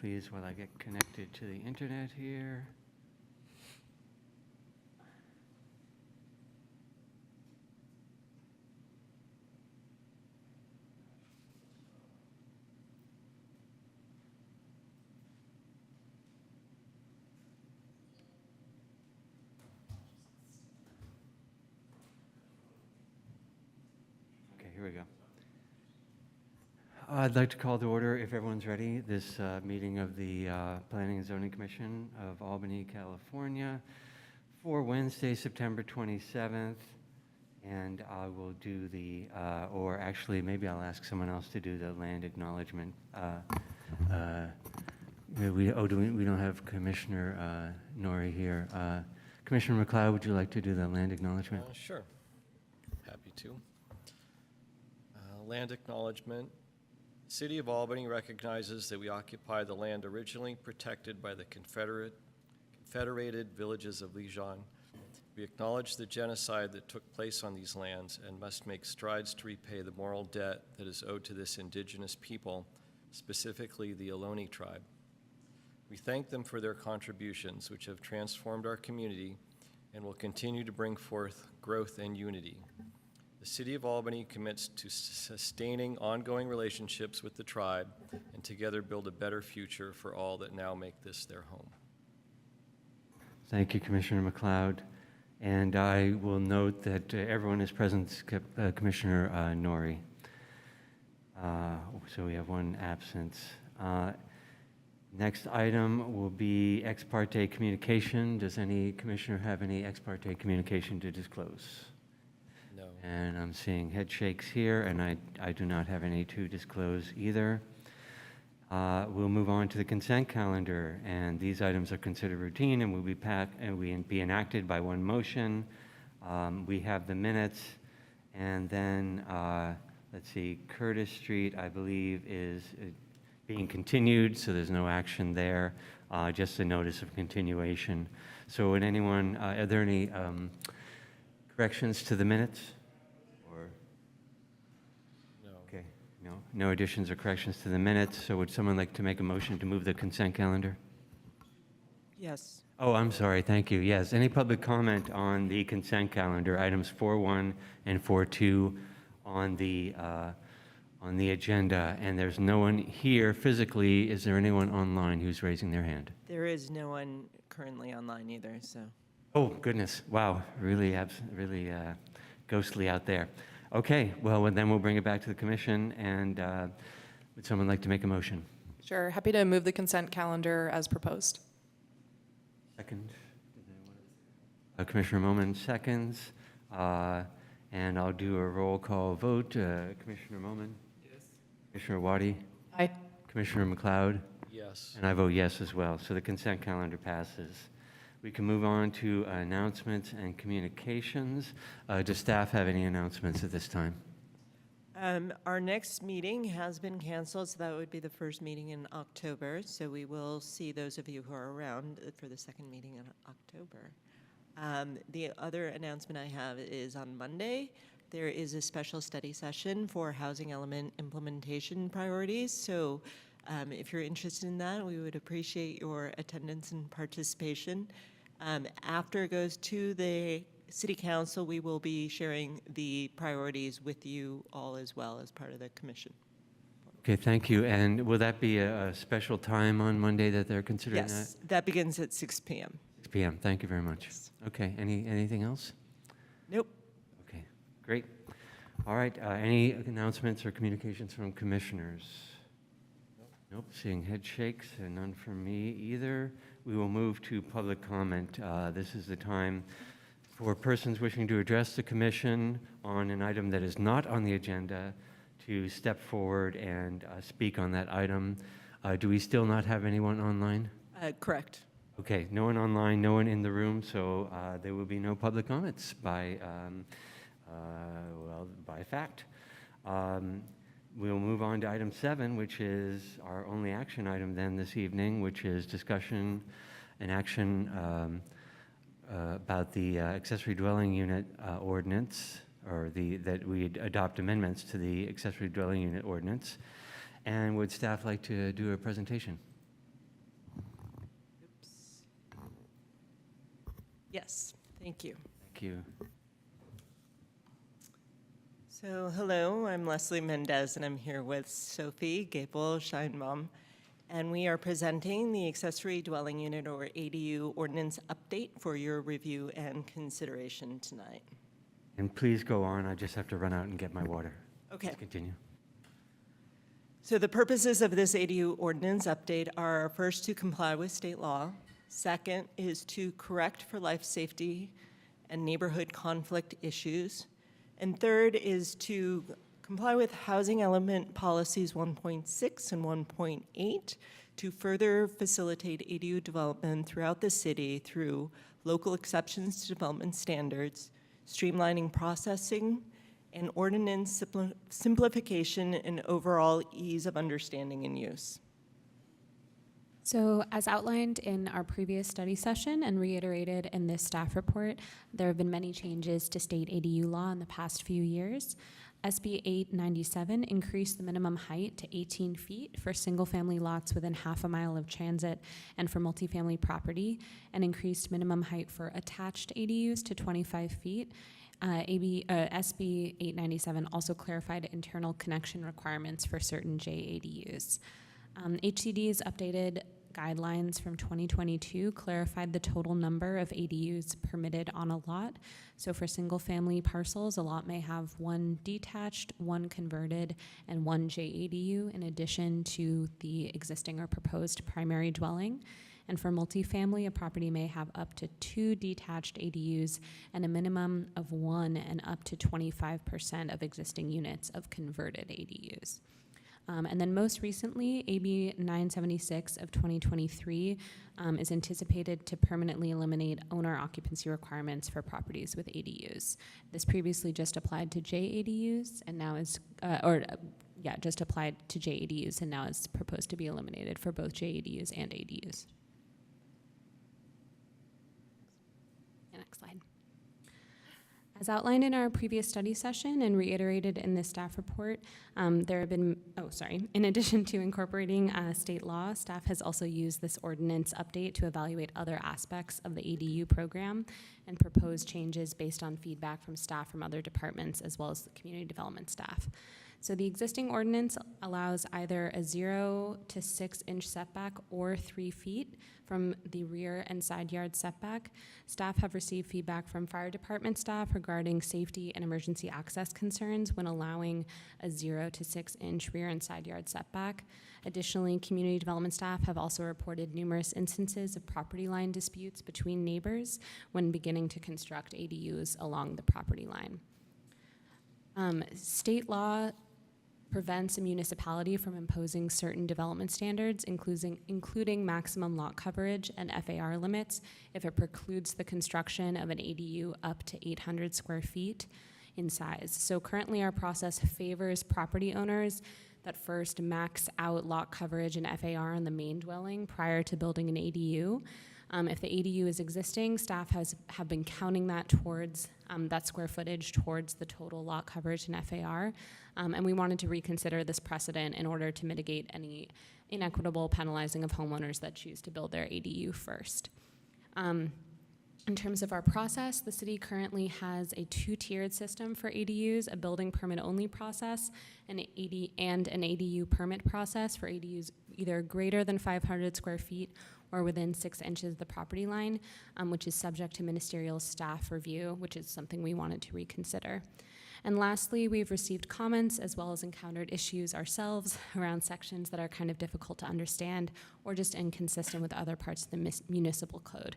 please, while I get connected to the internet here. Okay, here we go. I'd like to call to order, if everyone's ready, this meeting of the Planning and Zoning Commission of Albany, California for Wednesday, September 27th. And I will do the, or actually maybe I'll ask someone else to do the land acknowledgement. We don't have Commissioner Nori here. Commissioner McLeod, would you like to do the land acknowledgement? Sure. Happy to. Land acknowledgement. The City of Albany recognizes that we occupy the land originally protected by the Confederated Villages of Lejeune. We acknowledge the genocide that took place on these lands and must make strides to repay the moral debt that is owed to this indigenous people, specifically the Ohlone tribe. We thank them for their contributions, which have transformed our community and will continue to bring forth growth and unity. The City of Albany commits to sustaining ongoing relationships with the tribe and together build a better future for all that now make this their home. Thank you, Commissioner McLeod. And I will note that everyone is present except Commissioner Nori. So we have one absence. Next item will be ex parte communication. Does any commissioner have any ex parte communication to disclose? No. And I'm seeing head shakes here, and I do not have any to disclose either. We'll move on to the consent calendar, and these items are considered routine and will be enacted by one motion. We have the minutes, and then let's see, Curtis Street, I believe, is being continued, so there's no action there, just a notice of continuation. So would anyone, are there any corrections to the minutes? Or No. okay, no additions or corrections to the minutes. So would someone like to make a motion to move the consent calendar? Yes. Oh, I'm sorry, thank you. Yes, any public comment on the consent calendar, items 4.1 and 4.2 on the agenda, and there's no one here physically. Is there anyone online who's raising their hand? There is no one currently online either, so. Oh, goodness. Wow. Really ghostly out there. Okay. Well, then we'll bring it back to the commission. And would someone like to make a motion? Sure. Happy to move the consent calendar as proposed. Second. Commissioner Moman seconds. And I'll do a roll call vote. Commissioner Moman? Yes. Commissioner Waddy? Aye. Commissioner McLeod? Yes. And I vote yes as well. So the consent calendar passes. We can move on to announcements and communications. Does staff have any announcements at this time? Our next meeting has been canceled, so that would be the first meeting in October. So we will see those of you who are around for the second meeting in October. The other announcement I have is on Monday. There is a special study session for housing element implementation priorities. So if you're interested in that, we would appreciate your attendance and participation. After it goes to the City Council, we will be sharing the priorities with you all as well as part of the commission. Okay, thank you. And will that be a special time on Monday that they're considering Yes, that begins at 6 p.m. 6 p.m. Thank you very much. Yes. Okay, anything else? Nope. Okay, great. All right, any announcements or communications from commissioners? Nope, seeing head shakes and none from me either. We will move to public comment. This is the time for persons wishing to address the commission on an item that is not on the agenda to step forward and speak on that item. Do we still not have anyone online? Correct. Okay, no one online, no one in the room, so there will be no public comments by fact. We'll move on to item 7, which is our only action item then this evening, which is discussion and action about the accessory dwelling unit ordinance, or that we adopt amendments to the accessory dwelling unit ordinance. And would staff like to do a presentation? Yes, thank you. Thank you. So, hello, I'm Leslie Mendez, and I'm here with Sophie Gable Scheinbaum, and we are presenting the accessory dwelling unit, or ADU, ordinance update for your review and consideration tonight. And please go on. I just have to run out and get my water. Okay. Please continue. So the purposes of this ADU ordinance update are, first, to comply with state law. Second is to correct for life safety and neighborhood conflict issues. And third is to comply with housing element policies 1.6 and 1.8 to further facilitate ADU development throughout the city through local exceptions to development standards, streamlining processing, and ordinance simplification and overall ease of understanding and use. So, as outlined in our previous study session and reiterated in this staff report, there have been many changes to state ADU law in the past few years. SB 897 increased the minimum height to 18 feet for single-family lots within half a mile of transit and for multifamily property, and increased minimum height for attached ADUs to 25 feet. SB 897 also clarified internal connection requirements for certain JADUs. HCD's updated guidelines from 2022 clarified the total number of ADUs permitted on a lot. So for single-family parcels, a lot may have one detached, one converted, and one JADU in addition to the existing or proposed primary dwelling. And for multifamily, a property may have up to 2 detached ADUs and a minimum of 1 and up to 25% of existing units of converted ADUs. And then most recently, AB 976 of 2023 is anticipated to permanently eliminate owner occupancy requirements for properties with ADUs. This previously just applied to JADUs and now is, just applied to JADUs and now is proposed to be eliminated for both JADUs and ADUs. Next slide. As outlined in our previous study session and reiterated in this staff report, there have been, in addition to incorporating state law, staff has also used this ordinance update to evaluate other aspects of the ADU program and propose changes based on feedback from staff from other departments as well as the community development staff. So the existing ordinance allows either a 0 to 6 inch setback or 3 feet from the rear and side yard setback. Staff have received feedback from fire department staff regarding safety and emergency access concerns when allowing a 0 to 6 inch rear and side yard setback. Additionally, community development staff have also reported numerous instances of property line disputes between neighbors when beginning to construct ADUs along the property line. State law prevents a municipality from imposing certain development standards, including maximum lot coverage and FAR limits, if it precludes the construction of an ADU up to 800 square feet in size. So currently our process favors property owners that first max out lot coverage and FAR on the main dwelling prior to building an ADU. If the ADU is existing, staff have been counting that towards that square footage towards the total lot coverage and FAR, and we wanted to reconsider this precedent in order to mitigate any inequitable penalizing of homeowners that choose to build their ADU first. In terms of our process, the city currently has a 2-tiered system for ADUs, a building permit only process, and an ADU permit process for ADUs either greater than 500 square feet or within 6 inches of the property line, which is subject to ministerial staff review, which is something we wanted to reconsider. And lastly, we've received comments as well as encountered issues ourselves around sections that are kind of difficult to understand or just inconsistent with other parts of the municipal code,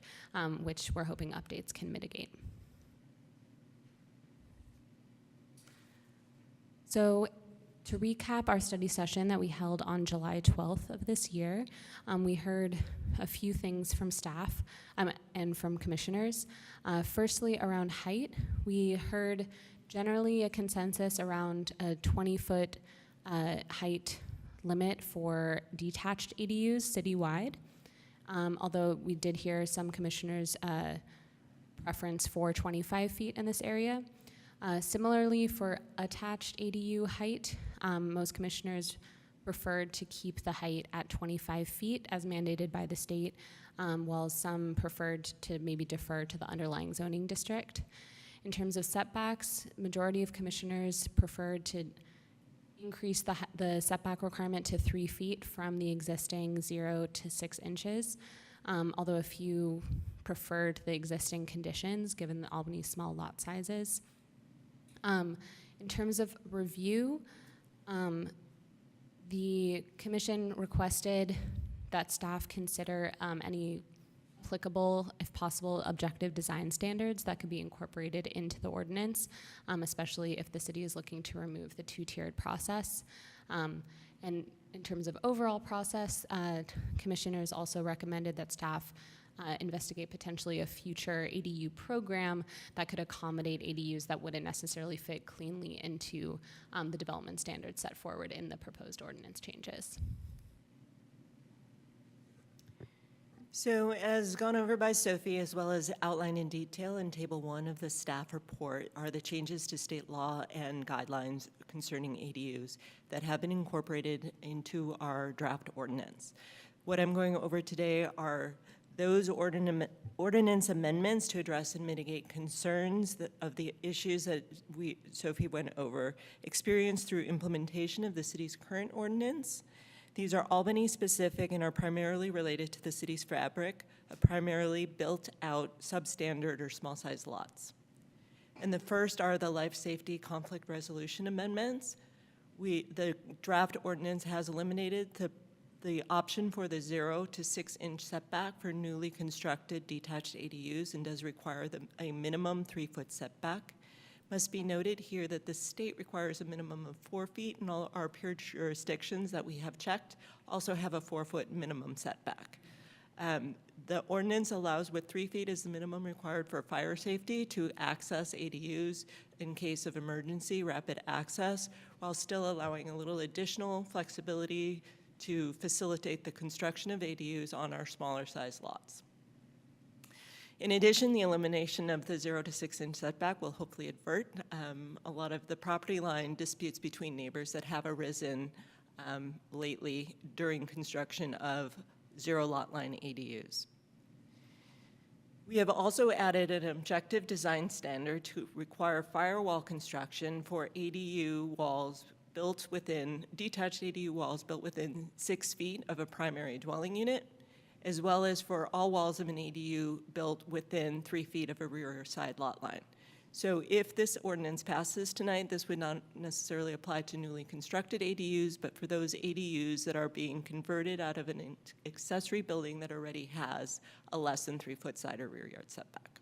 which we're hoping updates can mitigate. So to recap our study session that we held on July 12th of this year, we heard a few things from staff and from commissioners. Firstly, around height, we heard generally a consensus around a 20-foot height limit for detached ADUs citywide, although we did hear some commissioners' preference for 25 feet in this area. Similarly, for attached ADU height, most commissioners preferred to keep the height at 25 feet as mandated by the state, while some preferred to maybe defer to the underlying zoning district. In terms of setbacks, majority of commissioners preferred to increase the setback requirement to 3 feet from the existing 0 to 6 inches, although a few preferred the existing conditions given the Albany's small lot sizes. In terms of review, the commission requested that staff consider any applicable, if possible, objective design standards that could be incorporated into the ordinance, especially if the city is looking to remove the two-tiered process. And in terms of overall process, commissioners also recommended that staff investigate potentially a future ADU program that could accommodate ADUs that wouldn't necessarily fit cleanly into the development standards set forward in the proposed ordinance changes. So as gone over by Sophie, as well as outlined in detail in Table 1 of the staff report, are the changes to state law and guidelines concerning ADUs that have been incorporated into our draft ordinance. What I'm going over today are those ordinance amendments to address and mitigate concerns of the issues that Sophie went over, experienced through implementation of the city's current ordinance. These are Albany specific and are primarily related to the city's fabric of primarily built out substandard or small size lots. And the first are the life safety conflict resolution amendments. The draft ordinance has eliminated the option for the 0 to 6 inch setback for newly constructed detached ADUs and does require a minimum 3-foot setback. Must be noted here that the state requires a minimum of 4 feet, and all our peer jurisdictions that we have checked also have a 4-foot minimum setback. The ordinance allows with 3 feet as the minimum required for fire safety to access ADUs in case of emergency, rapid access, while still allowing a little additional flexibility to facilitate the construction of ADUs on our smaller size lots. In addition, the elimination of the 0 to 6 inch setback will hopefully avert a lot of the property line disputes between neighbors that have arisen lately during construction of 0 lot line ADUs. We have also added an objective design standard to require firewall construction for ADU walls built within, detached ADU walls built within 6 feet of a primary dwelling unit, as well as for all walls of an ADU built within 3 feet of a rear or side lot line. So if this ordinance passes tonight, this would not necessarily apply to newly constructed ADUs, but for those ADUs that are being converted out of an accessory building that already has a less than 3-foot side or rear yard setback.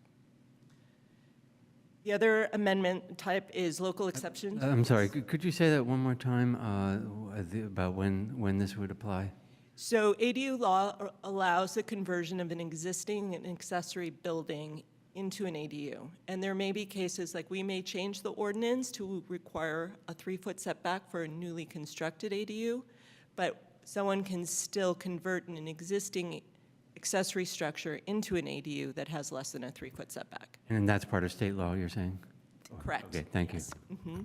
The other amendment type is local exceptions. I'm sorry, could you say that one more time about when this would apply? So ADU law allows the conversion of an existing and accessory building into an ADU. And there may be cases like we may change the ordinance to require a 3-foot setback for a newly constructed ADU, but someone can still convert an existing accessory structure into an ADU that has less than a 3-foot setback. And that's part of state law, you're saying? Correct. Okay, thank you. Mm-hmm.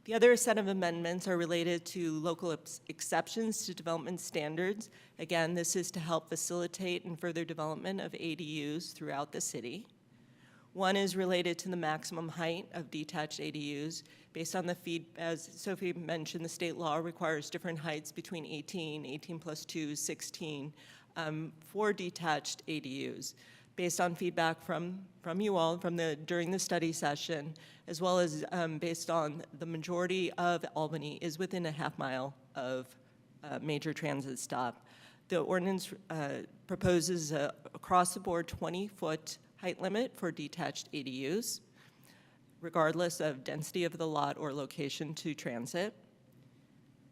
The other set of amendments are related to local exceptions to development standards. Again, this is to help facilitate and further development of ADUs throughout the city. One is related to the maximum height of detached ADUs based on as Sophie mentioned, the state law requires different heights between 18 plus 2, 16 for detached ADUs. Based on feedback from you all during the study session, as well as based on the majority of Albany is within a half mile of a major transit stop. The ordinance proposes across the board 20-foot height limit for detached ADUs, regardless of density of the lot or location to transit.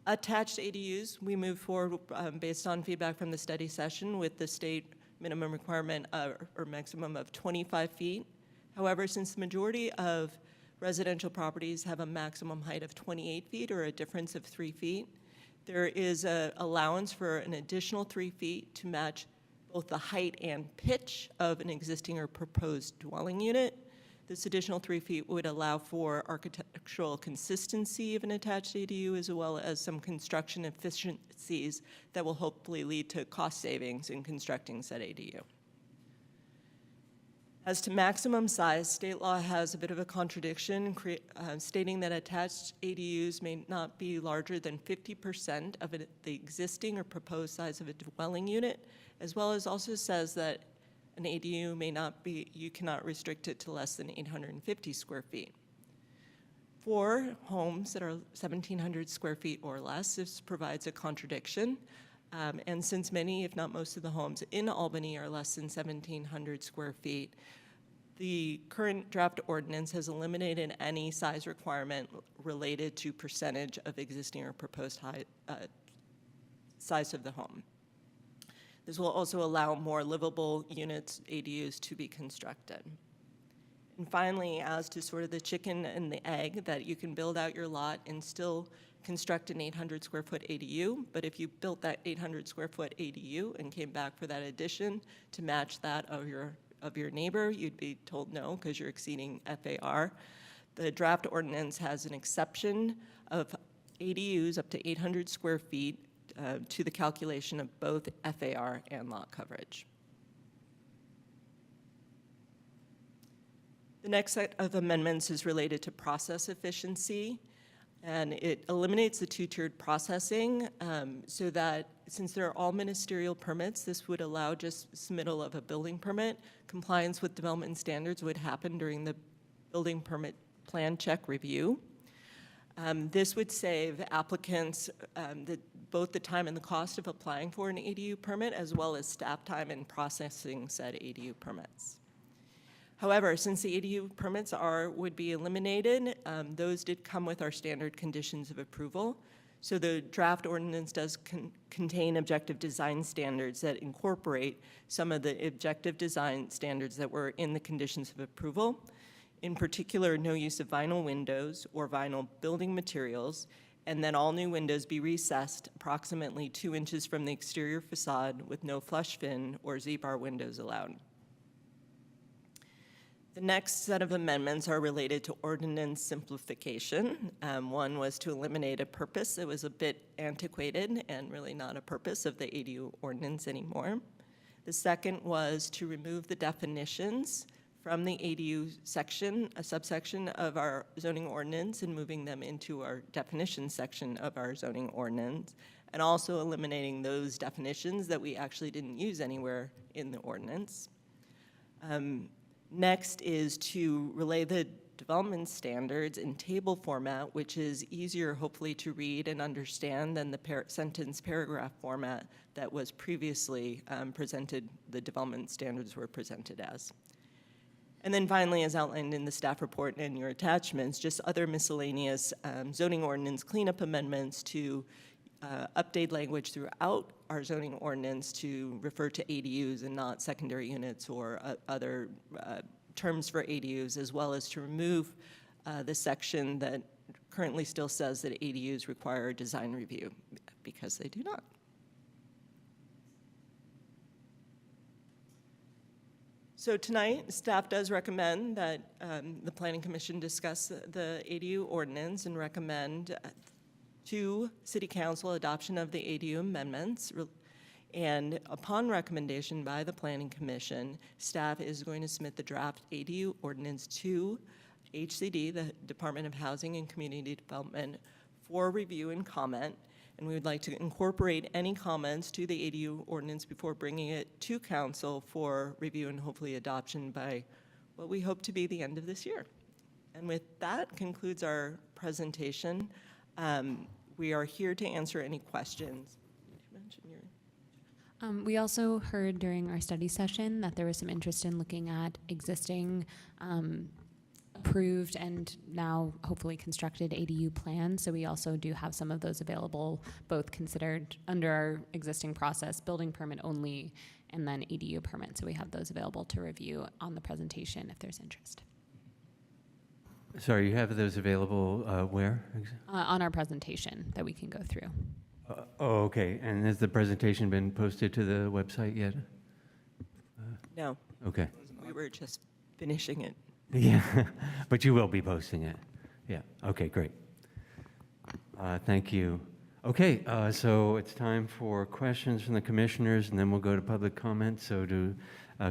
Attached ADUs, we move forward based on feedback from the study session with the state minimum requirement or maximum of 25 feet. However, since the majority of residential properties have a maximum height of 28 feet or a difference of 3 feet, there is an allowance for an additional 3 feet to match both the height and pitch of an existing or proposed dwelling unit. This additional 3 feet would allow for architectural consistency of an attached ADU, as well as some construction efficiencies that will hopefully lead to cost savings in constructing said ADU. As to maximum size, state law has a bit of a contradiction, stating that attached ADUs may not be larger than 50% of the existing or proposed size of a dwelling unit, as well as also says that an ADU may not be, you cannot restrict it to less than 850 square feet. For homes that are 1,700 square feet or less, this provides a contradiction. And since many, if not most of the homes in Albany are less than 1,700 square feet, the current draft ordinance has eliminated any size requirement related to percentage of existing or proposed size of the home. This will also allow more livable units, ADUs, to be constructed. And finally, as to sort of the chicken and the egg, that you can build out your lot and still construct an 800 square foot ADU, but if you built that 800 square foot ADU and came back for that addition to match that of your neighbor, you'd be told no because you're exceeding FAR. The draft ordinance has an exception of ADUs up to 800 square feet to the calculation of both FAR and lot coverage. The next set of amendments is related to process efficiency, and it eliminates the two-tiered processing so that since they're all ministerial permits, this would allow just submittal of a building permit. Compliance with development standards would happen during the building permit plan check review. This would save applicants both the time and the cost of applying for an ADU permit, as well as staff time in processing said ADU permits. However, since the ADU permits would be eliminated, those did come with our standard conditions of approval. So the draft ordinance does contain objective design standards that incorporate some of the objective design standards that were in the conditions of approval. In particular, no use of vinyl windows or vinyl building materials, and then all new windows be recessed approximately 2 inches from the exterior facade with no flush fin or Z-bar windows allowed. The next set of amendments are related to ordinance simplification. One was to eliminate a purpose that was a bit antiquated and really not a purpose of the ADU ordinance anymore. The second was to remove the definitions from the ADU section, a subsection of our zoning ordinance, and moving them into our definition section of our zoning ordinance, and also eliminating those definitions that we actually didn't use anywhere in the ordinance. Next is to relay the development standards in table format, which is easier, hopefully, to read and understand than the sentence paragraph format that was previously presented, the development standards were presented as. And then finally, as outlined in the staff report and your attachments, just other miscellaneous zoning ordinance cleanup amendments to update language throughout our zoning ordinance to refer to ADUs and not secondary units or other terms for ADUs, as well as to remove the section that currently still says that ADUs require a design review, because they do not. So tonight, staff does recommend that the Planning Commission discuss the ADU ordinance and recommend to City Council adoption of the ADU amendments. And upon recommendation by the Planning Commission, staff is going to submit the draft ADU ordinance to HCD, the Department of Housing and Community Development, for review and comment. And we would like to incorporate any comments to the ADU ordinance before bringing it to council for review and hopefully adoption by what we hope to be the end of this year. And with that concludes our presentation. We are here to answer any questions. Did you mention your... We also heard during our study session that there was some interest in looking at existing approved and now hopefully constructed ADU plans. So we also do have some of those available, both considered under our existing process, building permit only, and then ADU permit. So we have those available to review on the presentation if there's interest. Sorry, you have those available where? On our presentation that we can go through. Oh, okay. And has the presentation been posted to the website yet? No, Okay. we were just finishing it Yeah, but you will be posting it. Yeah, okay, great. Thank you. Okay, so it's time for questions from the commissioners, and then we'll go to public comment. So do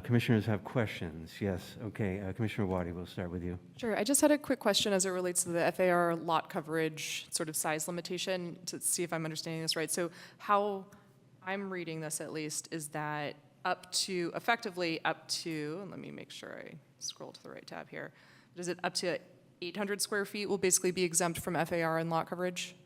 commissioners have questions? Yes, okay. Commissioner Wadi, we'll start with you. Sure. I just had a quick question as it relates to the FAR lot coverage sort of size limitation to see if I'm understanding this right. So how I'm reading this at least is that effectively up to, let me make sure I scroll to the right tab here. Is it up to 800 square feet will basically be exempt from FAR and lot coverage?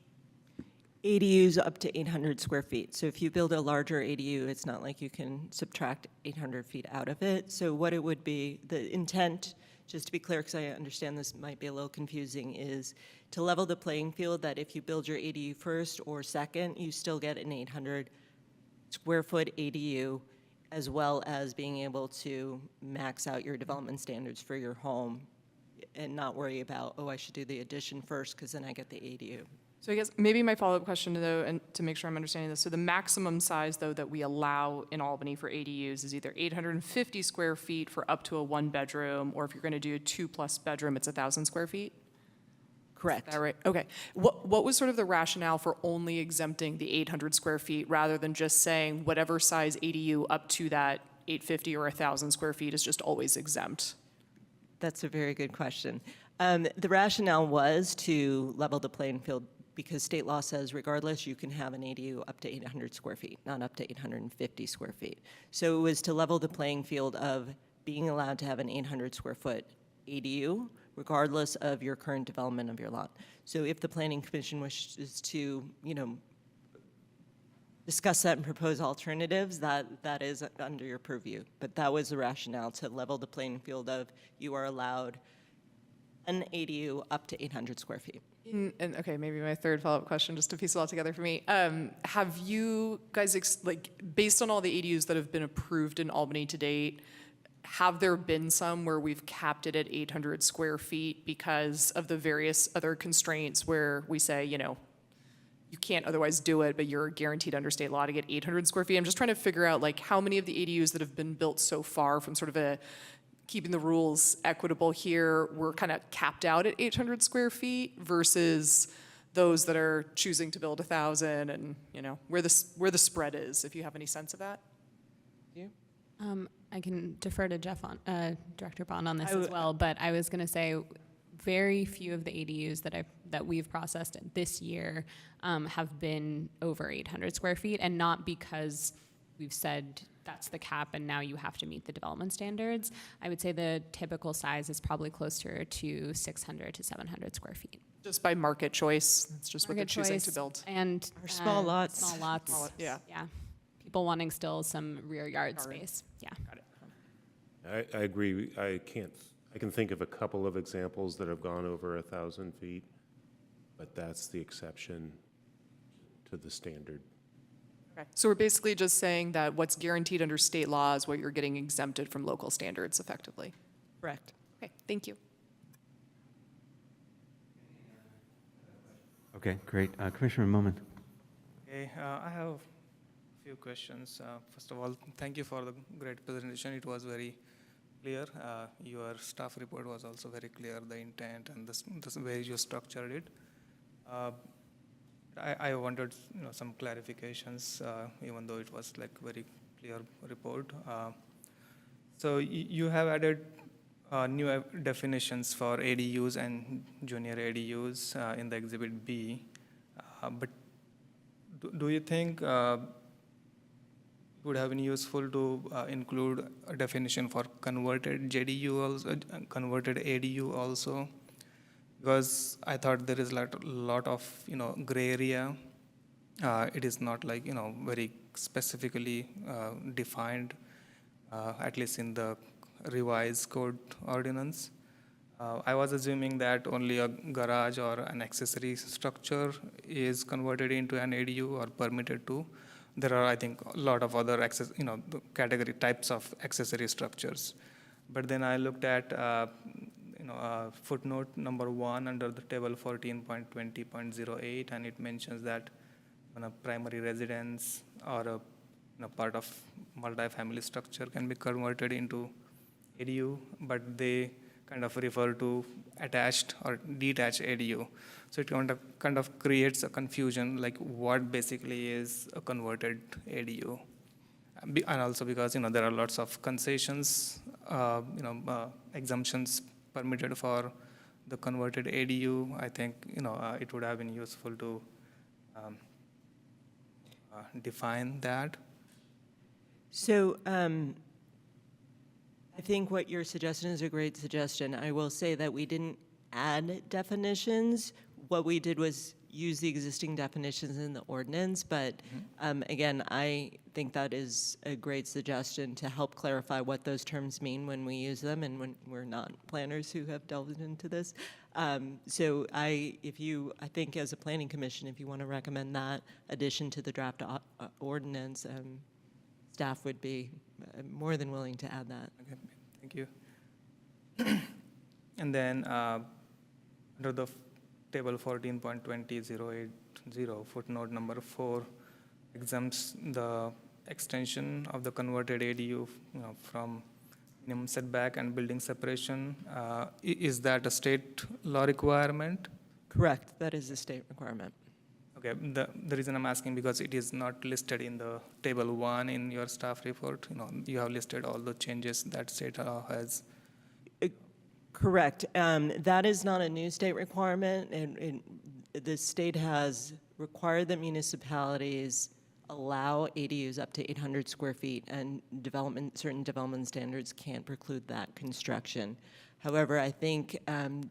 ADUs up to 800 square feet. So if you build a larger ADU, it's not like you can subtract 800 feet out of it. So what it would be, the intent, just to be clear, because I understand this might be a little confusing, is to level the playing field that if you build your ADU first or second, you still get an 800 square foot ADU, as well as being able to max out your development standards for your home and not worry about, oh, I should do the addition first because then I get the ADU. So I guess maybe my follow-up question, though, and to make sure I'm understanding this, so the maximum size, though, that we allow in Albany for ADUs is either 850 square feet for up to a one-bedroom, or if you're going to do a 2+ bedroom, it's 1,000 square feet? Correct. Is that right? Okay. What was sort of the rationale for only exempting the 800 square feet rather than just saying whatever size ADU up to that 850 or 1,000 square feet is just always exempt? That's a very good question. The rationale was to level the playing field because state law says regardless, you can have an ADU up to 800 square feet, not up to 850 square feet. So it was to level the playing field of being allowed to have an 800 square foot ADU, regardless of your current development of your lot. So if the Planning Commission wishes to, discuss that and propose alternatives, that is under your purview. But that was the rationale, to level the playing field of you are allowed an ADU up to 800 square feet. And okay, maybe my third follow-up question, just to piece it all together for me. Have you guys, based on all the ADUs that have been approved in Albany to date, have there been some where we've capped it at 800 square feet because of the various other constraints where we say, you can't otherwise do it, but you're guaranteed under state law to get 800 square feet? I'm just trying to figure out how many of the ADUs that have been built so far from sort of a keeping the rules equitable here were kind of capped out at 800 square feet versus those that are choosing to build 1,000 and, where the spread is, if you have any sense of that? I can defer to Director Bond on this as well, but I was going to say very few of the ADUs that we've processed this year have been over 800 square feet, and not because we've said that's the cap and now you have to meet the development standards. I would say the typical size is probably closer to 600 to 700 square feet. Just by market choice, it's just what they're Market choosing choice to build. And Or small lots. Small lots. Yeah. Yeah. People wanting still some rear yard space. Yeah. I agree. I can think of a couple of examples that have gone over 1,000 feet, but that's the exception to the standard. Okay. So we're basically just saying that what's guaranteed under state law is what you're getting exempted from local standards effectively. Correct. Okay, thank you. Okay, great. Commissioner Moment. Okay, I have a few questions. First of all, thank you for the great presentation. It was very clear. Your staff report was also very clear, the intent and the way you structured it. I wanted some clarifications, even though it was very clear report. So you have added new definitions for ADUs and junior ADUs in the Exhibit B, but do you think it would have been useful to include a definition for converted JDU also, converted ADU also? Because I thought there is a lot of gray area. It is not very specifically defined, at least in the revised code ordinance. I was assuming that only a garage or an accessory structure is converted into an ADU or permitted to. There are, I think, a lot of other category types of accessory structures. But then I looked at footnote number 1 under the table 14.20.08, and it mentions that when a primary residence or a part of multi-family structure can be converted into ADU, but they kind of refer to attached or detached ADU. So it kind of creates a confusion, like what basically is a converted ADU. And also because, there are lots of concessions, exemptions permitted for the converted ADU. I think, it would have been useful to define that. So I think what you're suggesting is a great suggestion. I will say that we didn't add definitions. What we did was use the existing definitions in the ordinance, but again, I think that is a great suggestion to help clarify what those terms mean when we use them and when we're not planners who have delved into this. So I think as a planning commission, if you want to recommend that addition to the draft ordinance, staff would be more than willing to add that. Okay, thank you. And then under the table 14.20.080, footnote number 4 exempts the extension of the converted ADU, from minimum setback and building separation. Is that a state law requirement? Correct, that is a state requirement. Okay, the reason I'm asking because it is not listed in the table 1 in your staff report. You have listed all the changes that state law has. Correct. That is not a new state requirement, and the state has required that municipalities allow ADUs up to 800 square feet, and certain development standards can't preclude that construction. However, I think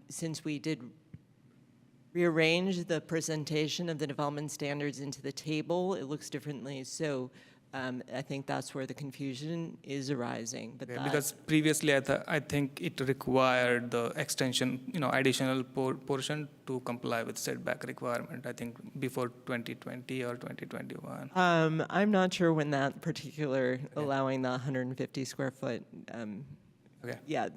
since we did rearrange the presentation of the development standards into the table, it looks differently. So I think that's where the confusion is arising. But Okay, because previously I think it required the extension, additional portion to comply with setback requirement. I think before 2020 or 2021. I'm not sure when that particular allowing the 150 square foot. Okay. Yeah,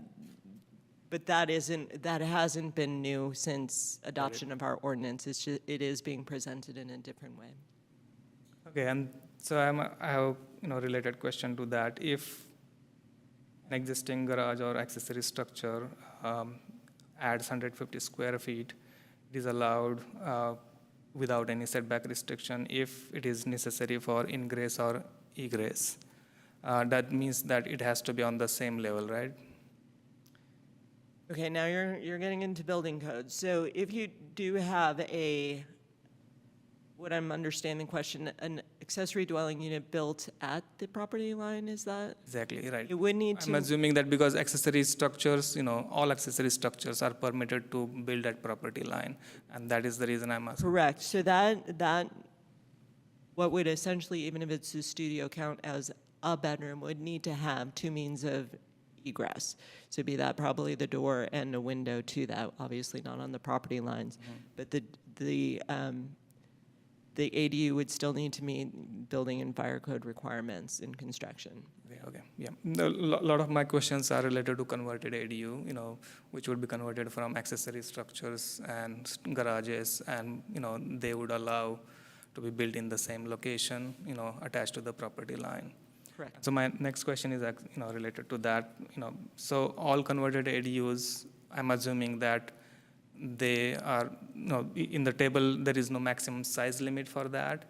but that hasn't been new since adoption of our ordinance. It is being presented in a different way. Okay, and so I have related question to that. If an existing garage or accessory structure adds 150 square feet, it is allowed without any setback restriction if it is necessary for ingress or egress. That means that it has to be on the same level, right? Okay, now you're getting into building codes. So if you do have what I'm understanding the question, an accessory dwelling unit built at the property line, is that? Exactly, right. It would need I'm assuming that because accessory structures, all accessory structures are permitted to build at property line, and that is the reason I'm asking. Correct. So that what would essentially, even if it's a studio, count as a bedroom, would need to have two means of egress. So be that probably the door and a window to that, obviously not on the property lines. But the ADU would still need to meet building and fire code requirements in construction. Okay, yeah. A lot of my questions are related to converted ADU, which would be converted from accessory structures and garages, and, they would allow to be built in the same location, attached to the property line. Correct. So my next question is, related to that, so all converted ADUs, I'm assuming that they are, in the table, there is no maximum size limit for that.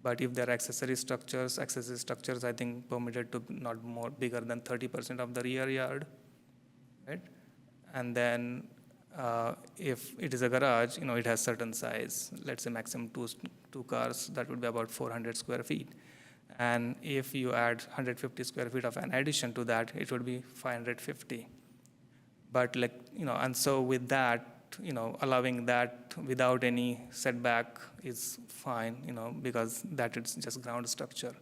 But if there are accessory structures, I think permitted to not more bigger than 30% of the rear yard, right? And then if it is a garage, it has certain size, let's say maximum two cars, that would be about 400 square feet. And if you add 150 square feet of an addition to that, it would be 550. But and so with that, allowing that without any setback is fine, because that is just ground structure.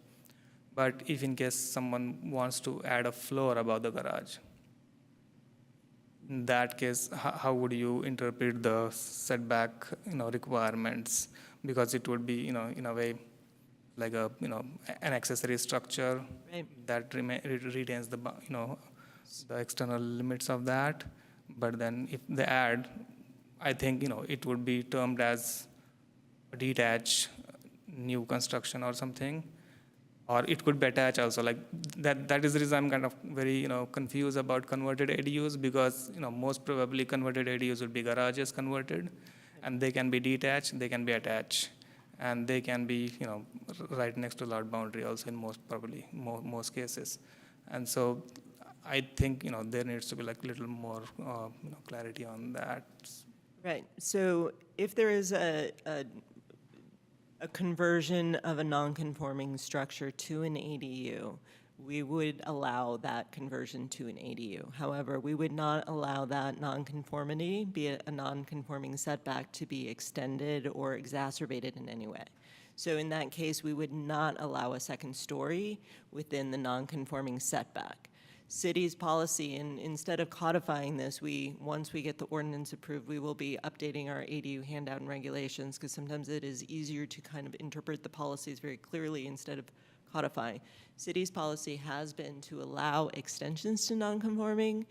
But if in case someone wants to add a floor above the garage, in that case, how would you interpret the setback, requirements? Because it would be, in a way, like an accessory structure that retains the, the external limits of that. But then if they add, I think, it would be termed as a detached new construction or something. or it could be attached also. Like that is the reason I'm kind of very, confused about converted ADUs, because, most probably converted ADUs would be garages converted, and they can be detached, they can be attached, and they can be, right next to lot boundary also in most cases. And so I think, there needs to be like little more, clarity on that. Right, so if there is a conversion of a non-conforming structure to an ADU, we would allow that conversion to an ADU. However, we would not allow that nonconformity, be it a non-conforming setback, to be extended or exacerbated in any way. So in that case, we would not allow a second story within the non-conforming setback. City's policy, and instead of codifying this, once we get the ordinance approved, we will be updating our ADU handout and regulations, because sometimes it is easier to kind of interpret the policies very clearly instead of codifying. City's policy has been to allow extensions to non-conforming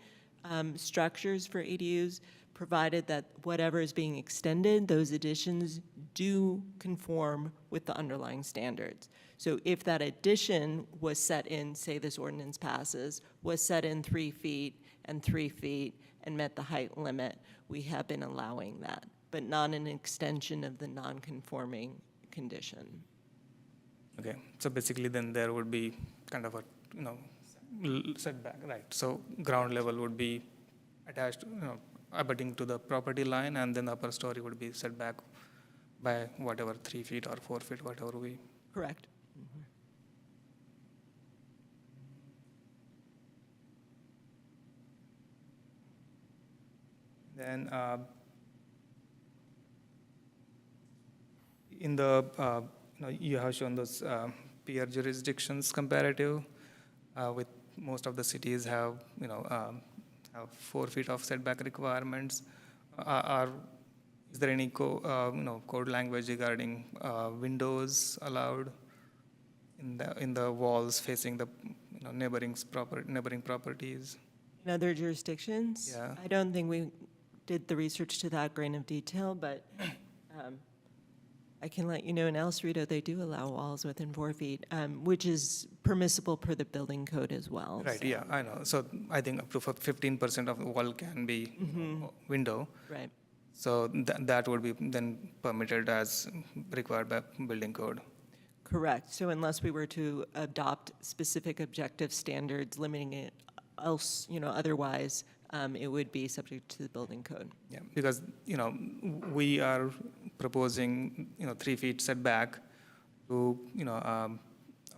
structures for ADUs, provided that whatever is being extended, those additions do conform with the underlying standards. So if that addition was set in, say this ordinance passes, was set in 3 feet and 3 feet and met the height limit, we have been allowing that, but not an extension of the non-conforming condition. Okay, so basically then there would be kind of a, setback, right? So ground level would be attached, abutting to the property line, and then the upper story would be set back by whatever, 3 feet or 4 feet, whatever we. Correct. Then in the, you have shown those peer jurisdictions comparative, with most of the cities have, have 4 feet of setback requirements. Is there any code language regarding windows allowed in the walls facing the neighboring properties? In other jurisdictions? Yeah. I don't think we did the research to that grain of detail, but I can let you know in El Cerrito, they do allow walls within 4 feet, which is permissible per the building code as well. Right, so. yeah, I know. So I think up to 15% of the wall can be window. Right. So that would be then permitted as required by building code. Correct. So unless we were to adopt specific objective standards limiting it else, otherwise, it would be subject to the building code. Yeah, because, we are proposing, 3 feet setback to,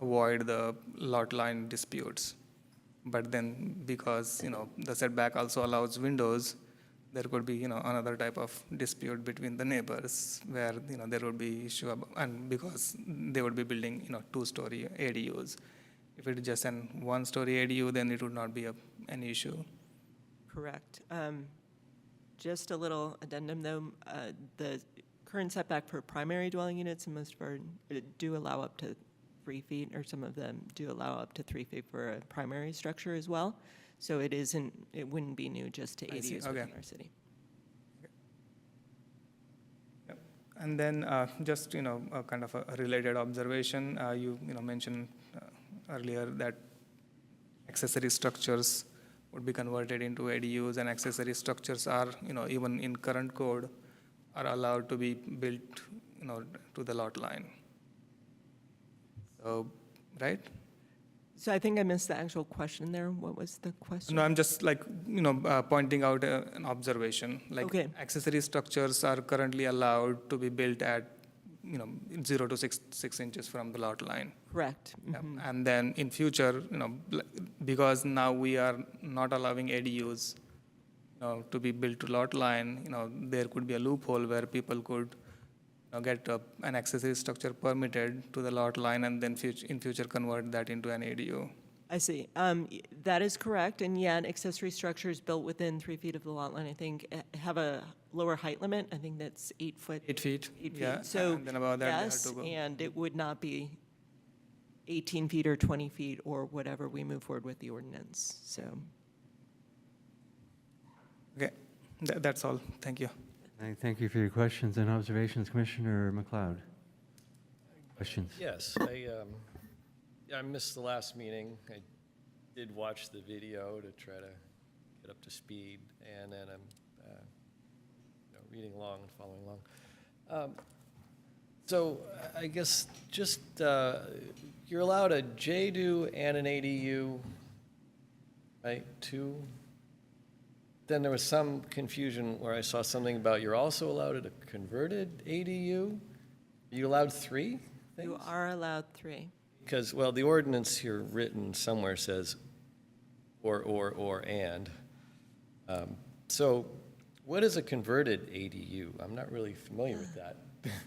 avoid the lot line disputes. But then because, the setback also allows windows, there could be, another type of dispute between the neighbors where, there would be issue and because they would be building, 2-story ADUs. If it is just an 1-story ADU, then it would not be an issue. Correct. Just a little addendum, though. The current setback for primary dwelling units, and most of our do allow up to 3 feet, or some of them do allow up to 3 feet for a primary structure as well. So it wouldn't be new just to I see. ADUs Okay. within our city. Yep. And then just, a kind of a related observation, you mentioned earlier that accessory structures would be converted into ADUs, and accessory structures are, even in current code, are allowed to be built, to the lot line. So, right? So I think I missed the actual question there. What was the question? No, I'm just like, pointing out an observation. Like Okay. accessory structures are currently allowed to be built at, 0 to 6 inches from the lot line. Correct. Yeah. And then in future, because now we are not allowing ADUs, to be built to lot line, there could be a loophole where people could get an accessory structure permitted to the lot line and then in future convert that into an ADU. I see. That is correct, and yet accessory structures built within 3 feet of the lot line, I think, have a lower height limit. I think that's 8 foot. 8 feet. 8 feet. Yeah. So, and then above that, they have yes, to go. and it would not be 18 feet or 20 feet or whatever we move forward with the ordinance, so. Okay, that's all. Thank you. Thank you for your questions and observations. Commissioner McLeod. Questions? Yes, I missed the last meeting. I did watch the video to try to get up to speed, and then I'm reading along and following along. So I guess just, you're allowed a JDU and an ADU, right, two? Then there was some confusion where I saw something about you're also allowed a converted ADU? Are you allowed three things? You are allowed 3. Because, well, the ordinance here written somewhere says and. So what is a converted ADU? I'm not really familiar with that.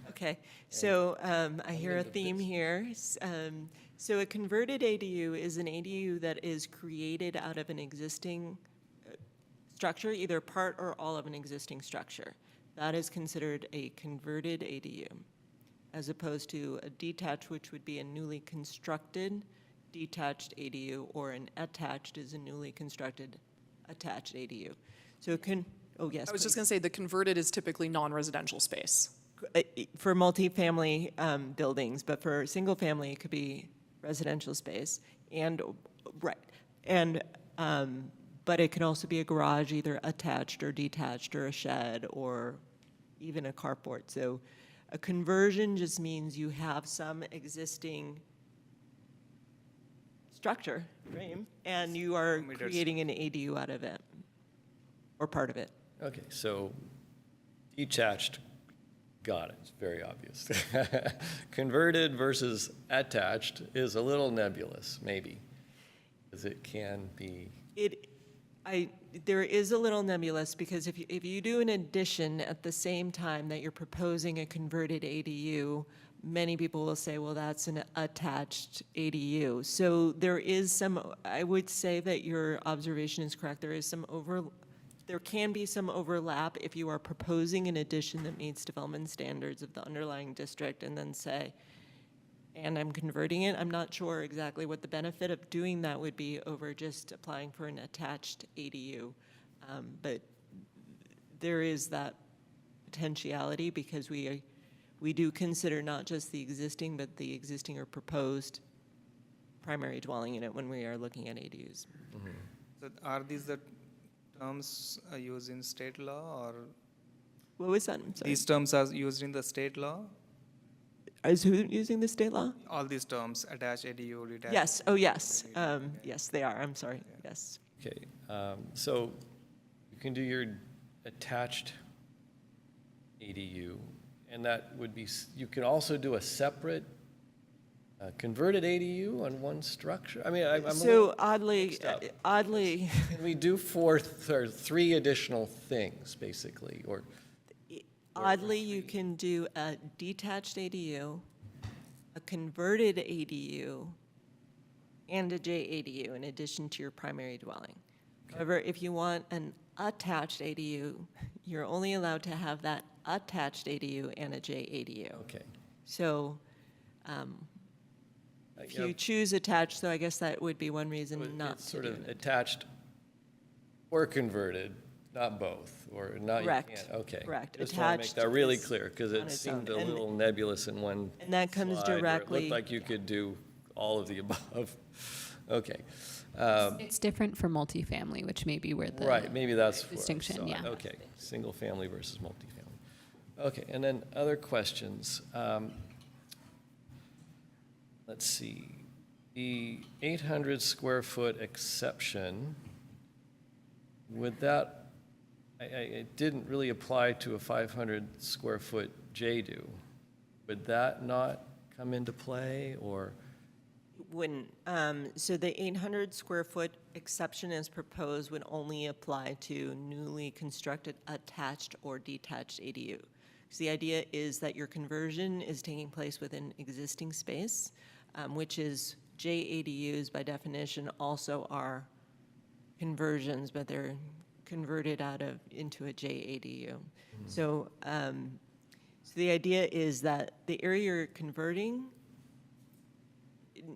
Okay, so I hear a into theme this. here. So a converted ADU is an ADU that is created out of an existing structure, either part or all of an existing structure. That is considered a converted ADU, as opposed to a detached, which would be a newly constructed detached ADU, or an attached is a newly constructed attached ADU. So oh, yes, I was just please. going to say the converted is typically non-residential space. For multifamily buildings, but for single family, it could be residential space. And, right, and, but it can also be a garage, either attached or detached, or a shed, or even a carport. So a conversion just means you have some existing structure, frame, and you are Meters. creating an ADU out of it, or part of it. Okay, so detached, got it, it's very obvious. Converted versus attached is a little nebulous, maybe, because it can be, There is a little nebulous, because if you do an addition at the same time that you're proposing a converted ADU, many people will say, well, that's an attached ADU. So there is some, I would say that your observation is correct. There can be some overlap if you are proposing an addition that meets development standards of the underlying district, and then say, and I'm converting it. I'm not sure exactly what the benefit of doing that would be over just applying for an attached ADU. But there is that potentiality, because we do consider not just the existing, but the existing or proposed primary dwelling unit when we are looking at ADUs. So are these the terms used in state law, or What was that? I'm sorry. these terms are used in the state law? Is who using the state law? All these terms, attached ADU, detached? Yes, oh, yes. Yes, they are. I'm sorry. Yes. okay. So you can do your attached ADU, and that would be, you can also do a separate converted ADU on one structure? I mean, I'm a So little oddly, mixed up. oddly, Can we do or 3 additional things, basically, or? oddly, you can do a detached ADU, a converted ADU, and a JADU in addition to your primary dwelling. However, if you want an attached ADU, you're only allowed to have that attached ADU and a JADU. Okay. So if you choose attached, so I guess that would be one reason not It's to sort do of it. attached or converted, not both, or not, you Correct, can't, okay. correct. Just want to make Attached that really is clear, because on it its seemed own. a And- little nebulous in one And that comes slide, where directly. It looked like you could do all of the above. Okay. It's different for multifamily, which may be where the Right, maybe that's where I distinction, saw it. yeah. Okay, single family versus multifamily. Okay, and then other questions. Let's see, the 800 square foot exception, would that, it didn't really apply to a 500 square foot JDU. Would that not come into play, or? Wouldn't. So the 800 square foot exception as proposed would only apply to newly constructed attached or detached ADU. Because the idea is that your conversion is taking place within existing space, which is JADUs by definition also are conversions, but they're converted into a JADU. So, so the idea is that the area you're converting,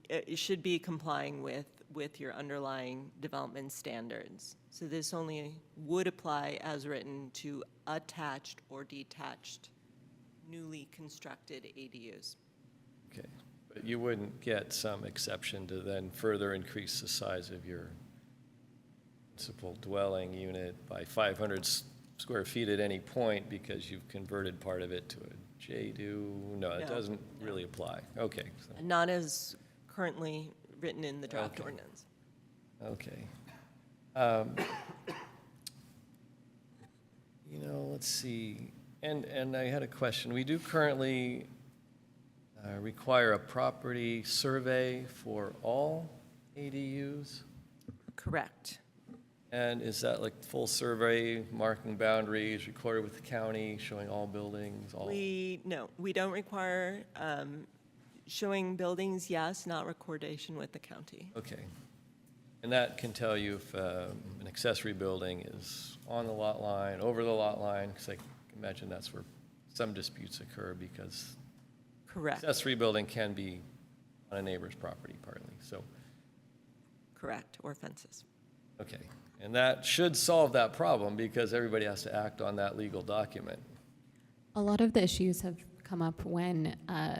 it should be complying with your underlying development standards. So this only would apply as written to attached or detached newly constructed ADUs. Okay, But you wouldn't get some exception to then further increase the size of your principal dwelling unit by 500 square feet at any point because you've converted part of it to a JDU? No, it No, doesn't really apply. Okay, so, Not as currently written in the draft Okay. ordinance. okay. Let's see, and I had a question. We do currently require a property survey for all ADUs? Correct. And is that like full survey, marking boundaries, recorded with the county, showing all buildings, all? No, we don't require showing buildings, yes, not recordation with the county. Okay. And that can tell you if an accessory building is on the lot line, over the lot line, because I can imagine that's where some disputes occur because Correct, accessory building can be on a neighbor's property partly, so, correct, or fences. okay. And that should solve that problem because everybody has to act on that legal document. A lot of the issues have come up when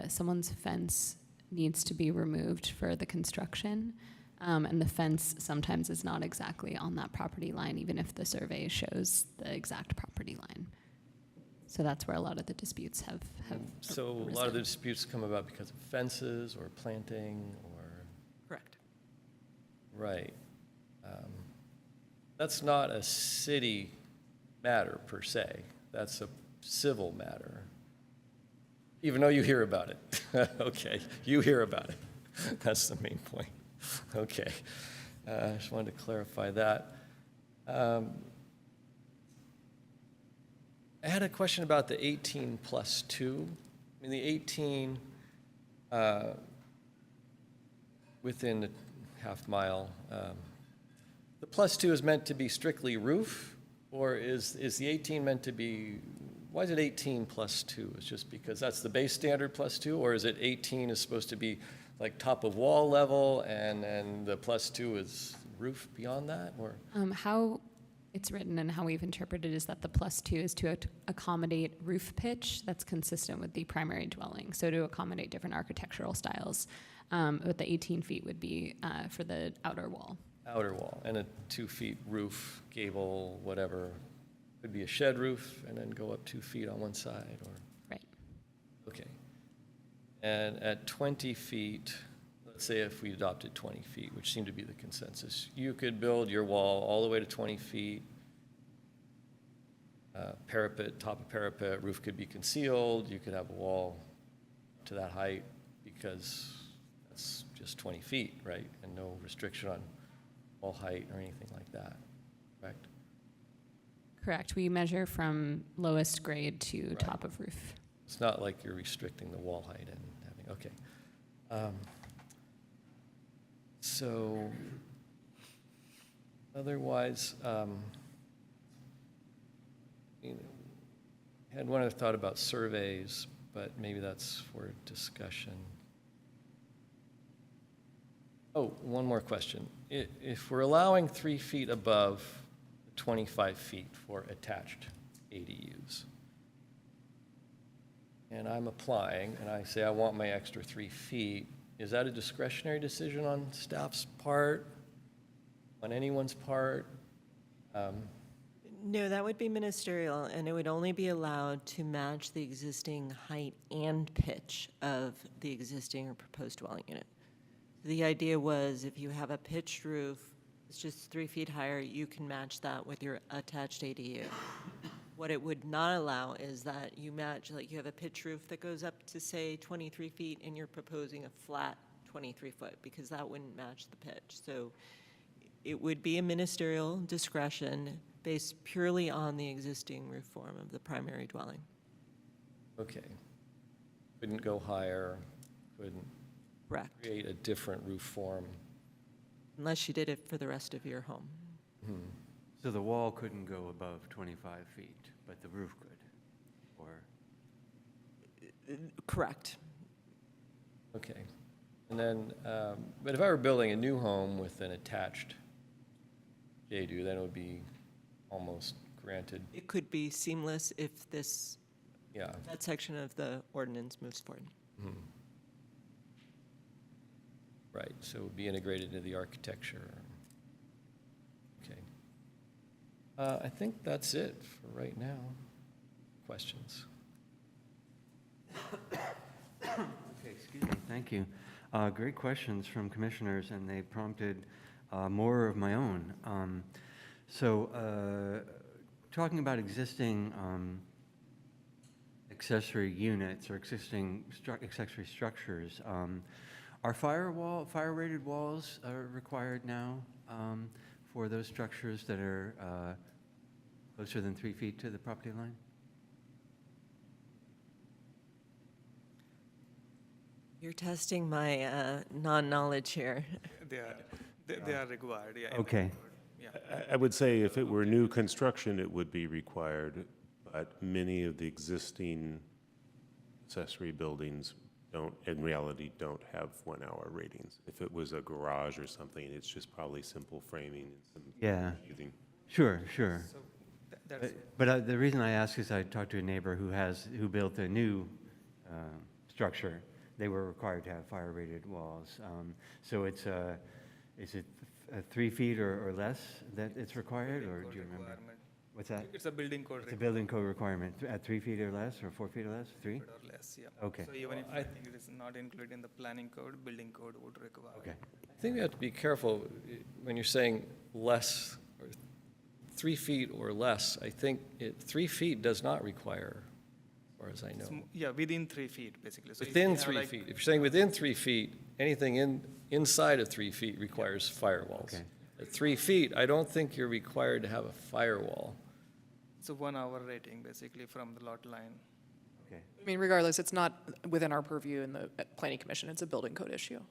someone's fence needs to be removed for the construction. And the fence sometimes is not exactly on that property line, even if the survey shows the exact property line. So that's where a lot of the disputes have So a lot of arisen. the disputes come about because of fences or planting or, Correct. right. That's not a city matter per se. That's a civil matter. Even though you hear about it. Okay, you hear about it. That's the main point. Okay. I just wanted to clarify that. I had a question about the 18 plus 2. I mean, the 18 within the half mile, the plus 2 is meant to be strictly roof, or is the 18 meant to be, why is it 18 plus 2? It's just because that's the base standard plus 2, or is it 18 is supposed to be like top of wall level and the plus 2 is roof beyond that, or? How it's written and how we've interpreted is that the +2 is to accommodate roof pitch that's consistent with the primary dwelling, so to accommodate different architectural styles. But the 18 feet would be for the outer wall. Outer wall, and a 2 feet roof, gable, whatever. Could be a shed roof and then go up 2 feet on one side, or? Right. Okay. And at 20 feet, let's say if we adopted 20 feet, which seemed to be the consensus, you could build your wall all the way to 20 feet. Parapet, top of parapet, roof could be concealed. You could have a wall to that height because that's just 20 feet, right? And no restriction on wall height or anything like that, correct? Correct. We measure from lowest grade to Right. top of roof. It's not like you're restricting the wall height and having, okay. So otherwise, I had one other thought about surveys, but maybe that's for discussion. Oh, one more question. If we're allowing 3 feet above 25 feet for attached ADUs, and I'm applying, and I say I want my extra 3 feet, is that a discretionary decision on staff's part, on anyone's part? No, that would be ministerial, and it would only be allowed to match the existing height and pitch of the existing or proposed dwelling unit. The idea was if you have a pitched roof, it's just 3 feet higher, you can match that with your attached ADU. What it would not allow is that you match, like you have a pitch roof that goes up to, say, 23 feet, and you're proposing a flat 23-foot, because that wouldn't match the pitch. So it would be a ministerial discretion based purely on the existing roof form of the primary dwelling. Okay. Couldn't go higher, couldn't Correct. create a different roof form. Unless you did it for the rest of your home. So the wall couldn't go above 25 feet, but the roof could, or? Correct. Okay. And then, but if I were building a new home with an attached JDU, then it would be almost granted, It could be seamless if yeah. that section of the ordinance moves forward. Right, so it would be integrated into the architecture. Okay. I think that's it for right now. Questions? Okay, excuse me, thank you. Great questions from commissioners, and they prompted more of my own. Talking about existing accessory units or existing accessory structures, are fire-rated walls required now for those structures that are closer than 3 feet to the property line? You're testing my non-knowledge here. They are required, yeah. in the Okay. code, Yeah. I would say if it were new construction, it would be required, but many of the existing accessory buildings in reality, don't have 1 hour ratings. If it was a garage or something, it's just probably simple framing and some Yeah. sheathing. Sure, sure. So that's, But the reason I ask is I talked to a neighbor who built a new structure. They were required to have fire-rated walls. So is it 3 feet or less that it's required, or code do you remember? requirement. What's that? It's a building code It's a building code requirement, at 3 feet or less, or 4 feet or less, 3? requirement or less, yeah. Okay. So even if I think it is not included in the planning code, building code would require. Okay. I think we have to be careful when you're saying less, or 3 feet or less. I think 3 feet does not require, as far as I know. Yeah, within 3 feet, basically. So if Within you have 3 like- feet. If you're saying within 3 feet, anything inside of 3 feet requires firewalls. Okay. At 3 feet, I don't think you're required to have a firewall. It's a 1 hour rating, basically, from the lot line. Okay. I mean, regardless, it's not within our purview in the planning commission. It's a building code issue.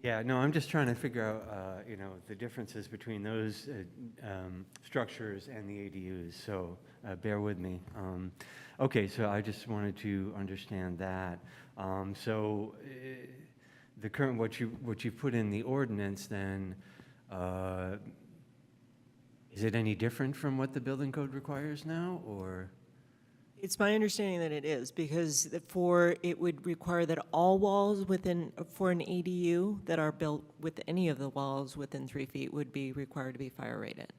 Yeah, no, I'm just trying to figure out, the differences between those structures and the ADUs, so bear with me. Okay, so I just wanted to understand that. The current, what you put in the ordinance then, is it any different from what the building code requires now, or? It's my understanding that it is, because it would require that all walls for an ADU that are built with any of the walls within 3 feet would be required to be fire rated.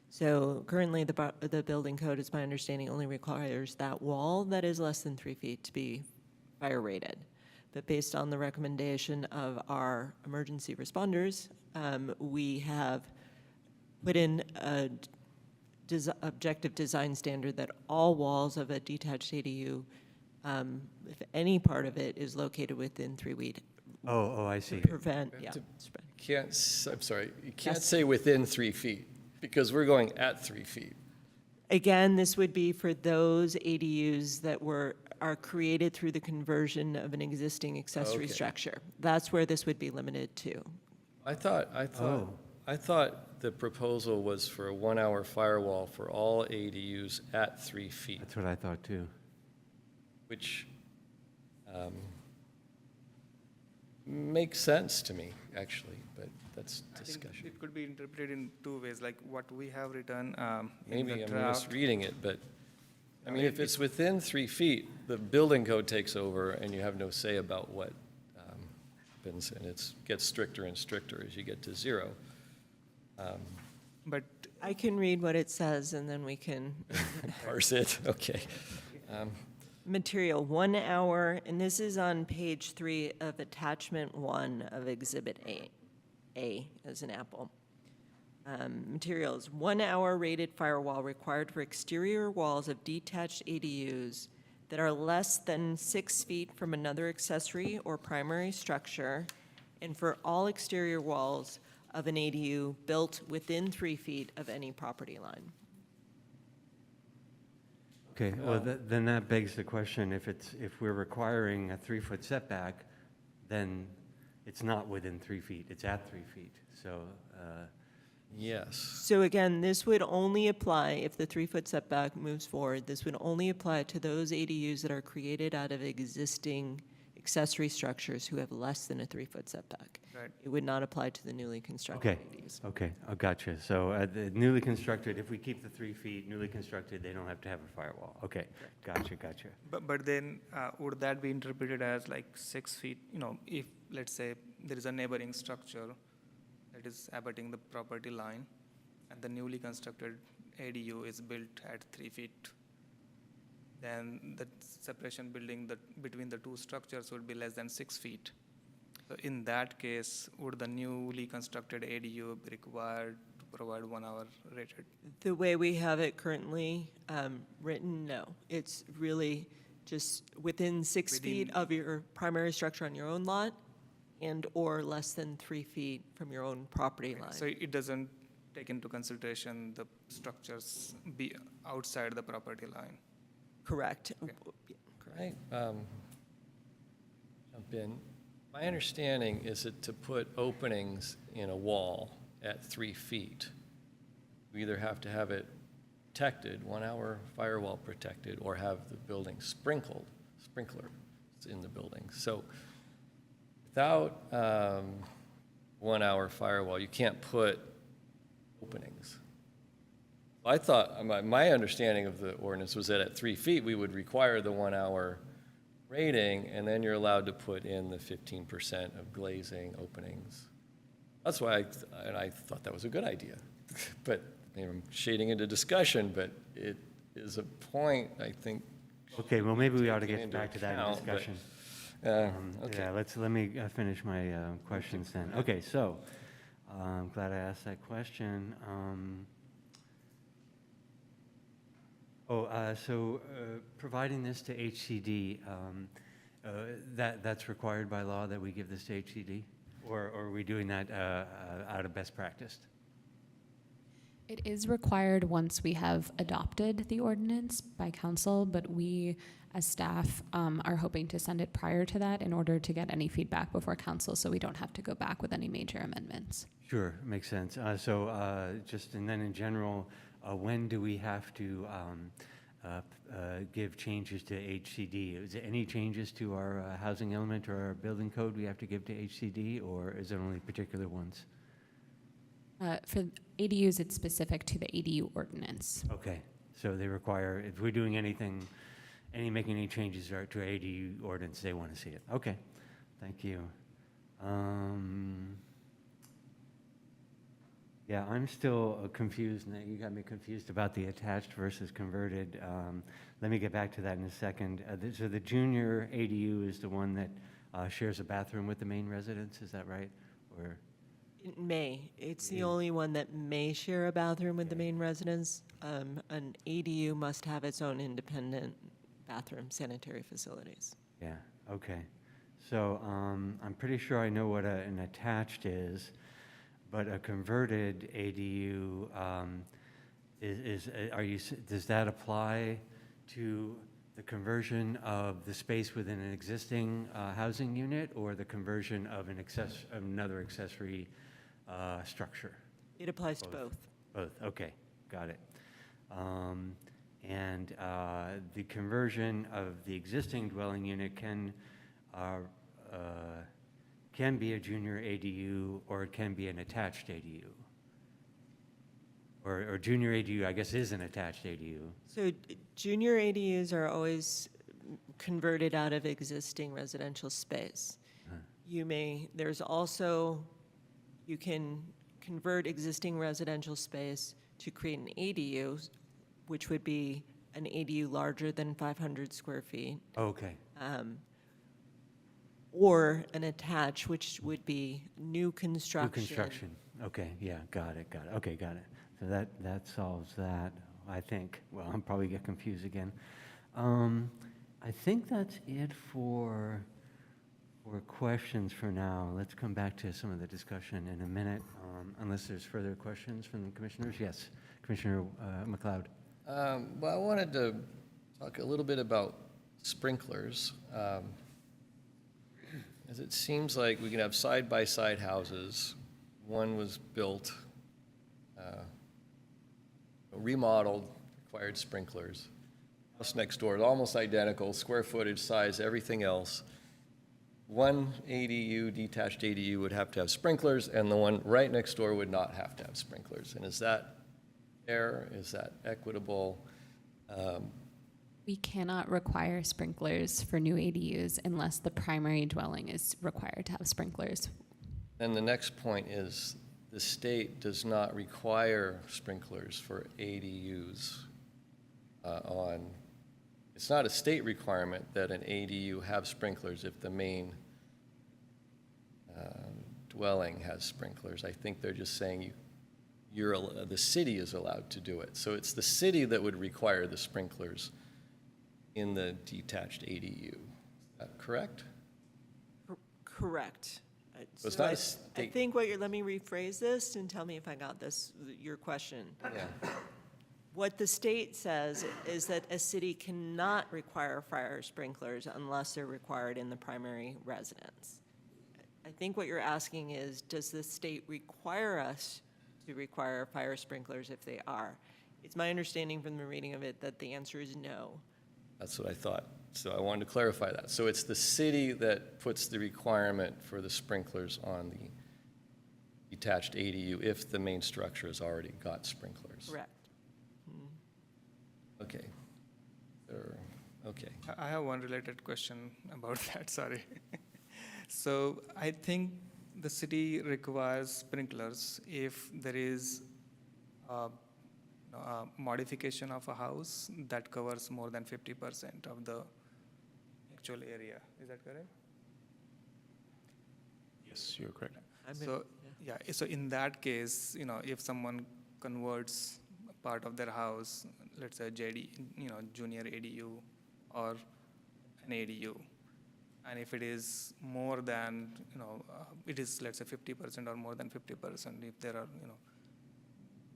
So currently, the building code, is my understanding, only requires that wall that is less than 3 feet to be fire rated. But based on the recommendation of our emergency responders, we have put in a objective design standard that all walls of a detached ADU, if any part of it is located within 3 feet, Oh, I see. prevent, yeah, To- spread. I'm sorry, you can't Yes. say within 3 feet, because we're going at 3 feet. Again, this would be for those ADUs that are created through the conversion of an existing accessory Okay. structure. That's where this would be limited to. I thought the proposal was for a 1 hour firewall for all ADUs at 3 feet, That's what I thought too. which makes sense to me, actually, but that's I think discussion. it could be interpreted in 2 ways, like what we have written in Maybe the I'm draft. misreading it, but, I mean, if it's within 3 feet, the building code takes over and you have no say about what happens, and it gets stricter and stricter as you get to 0. But I can read what it says, and then we can. Parse it, okay. Material, 1 hour, and this is on page 3 of attachment 1 of Exhibit A as an apple. Materials, 1 hour rated firewall required for exterior walls of detached ADUs that are less than 6 feet from another accessory or primary structure, and for all exterior walls of an ADU built within 3 feet of any property line. Okay, well, then that begs the question, if we're requiring a 3-foot setback, then it's not within 3 feet, it's at 3 feet, so, Yes. So again, this would only apply, if the 3-foot setback moves forward, this would only apply to those ADUs that are created out of existing accessory structures who have less than a 3-foot setback. Right. It would not apply to the newly constructed Okay, ADUs. okay, I gotcha. So the newly constructed, if we keep the 3 feet, newly constructed, they don't have to have a firewall. Okay, gotcha, gotcha. But then, would that be interpreted as like 6 feet, if, let's say, there is a neighboring structure that is abutting the property line, and the newly constructed ADU is built at 3 feet, then the separation between the two structures would be less than 6 feet. So in that case, would the newly constructed ADU be required to provide 1 hour rated? The way we have it currently written, no. It's really just within 6 feet of your primary structure on your own lot and/or less than 3 feet from your own property line. So it doesn't take into consideration the structures be outside the property line? Correct. Okay. Correct. Right. Jump in. My understanding is that to put openings in a wall at 3 feet, we either have to have it protected, 1 hour firewall protected, or have the building sprinklers in the building. So without 1 hour firewall, you can't put openings. I thought, my understanding of the ordinance was that at 3 feet, we would require the 1 hour rating, and then you're allowed to put in the 15% of glazing openings. That's why I thought that was a good idea. But maybe I'm shading into discussion, but it is a point, I think. Okay, well, maybe we ought to taken get into back to that in account, but, discussion. okay. Yeah, let me finish my questions then. Okay, so, I'm glad I asked that question. Providing this to HCD, that's required by law that we give this to HCD? Or are we doing that out of best practice? It is required once we have adopted the ordinance by council, but we, as staff, are hoping to send it prior to that in order to get any feedback before council, so we don't have to go back with any major amendments. Sure, makes sense. And then in general, when do we have to give changes to HCD? Is there any changes to our housing element or our building code we have to give to HCD, or is it only particular ones? For ADUs, it's specific to the ADU ordinance. Okay, so they require, if we're doing making any changes to our ADU ordinance, they want to see it. Okay, thank you. Yeah, I'm still confused. You got me confused about the attached versus converted. Let me get back to that in a second. So the junior ADU is the one that shares a bathroom with the main residence, is that right? Or It may. It's the Yeah. only one that may share a bathroom with the main residence. An ADU must have its own independent bathroom sanitary facilities. yeah, okay. So I'm pretty sure I know what an attached is, but a converted ADU does that apply to the conversion of the space within an existing housing unit, or the conversion of another accessory structure? It applies to Both. both. Both, okay, got it. The conversion of the existing dwelling unit can be a junior ADU, or it can be an attached ADU. Or junior ADU, I guess, is an attached ADU. So junior ADUs are always converted out of existing residential space. Huh. You can convert existing residential space to create an ADU, which would be an ADU larger than 500 square feet, Okay, or an attached, which would be new new construction. construction. Okay, yeah, got it. Okay, got it. So that solves that, I think. Well, I'm probably get confused again. I think that's it for questions for now. Let's come back to some of the discussion in a minute, unless there's further questions from the commissioners. Yes, Commissioner McLeod. Well, I wanted to talk a little bit about sprinklers. As it seems like we can have side-by-side houses. One was built, remodeled, required sprinklers. House next door is almost identical, square footage, size, everything else. one ADU, detached ADU would have to have sprinklers, and the one right next door would not have to have sprinklers. And is that fair? Is that equitable? We cannot require sprinklers for new ADUs unless the primary dwelling is required to have sprinklers. And the next point is, the state does not require sprinklers for ADUs it's not a state requirement that an ADU have sprinklers if the main dwelling has sprinklers. I think they're just saying the city is allowed to do it. So it's the city that would require the sprinklers in the detached ADU. Is that correct? Correct. So it's So not a I state. think let me rephrase this and tell me if I got your question. Yeah. What the state says is that a city cannot require fire sprinklers unless they're required in the primary residence. I think what you're asking is, does the state require us to require fire sprinklers if they are? It's my understanding from the reading of it that the answer is no. That's what I thought. So I wanted to clarify that. So it's the city that puts the requirement for the sprinklers on the detached ADU if the main structure has already got sprinklers. Correct. Okay. Okay. I have one related question about that, sorry. So I think the city requires sprinklers if there is a modification of a house that covers more than 50% of the actual area. Is that correct? Yes, you're correct. So, yeah, so in that case, if someone converts a part of their house, let's say junior ADU or an ADU, and if it is more than, it is, let's say 50% or more than 50%, if there are,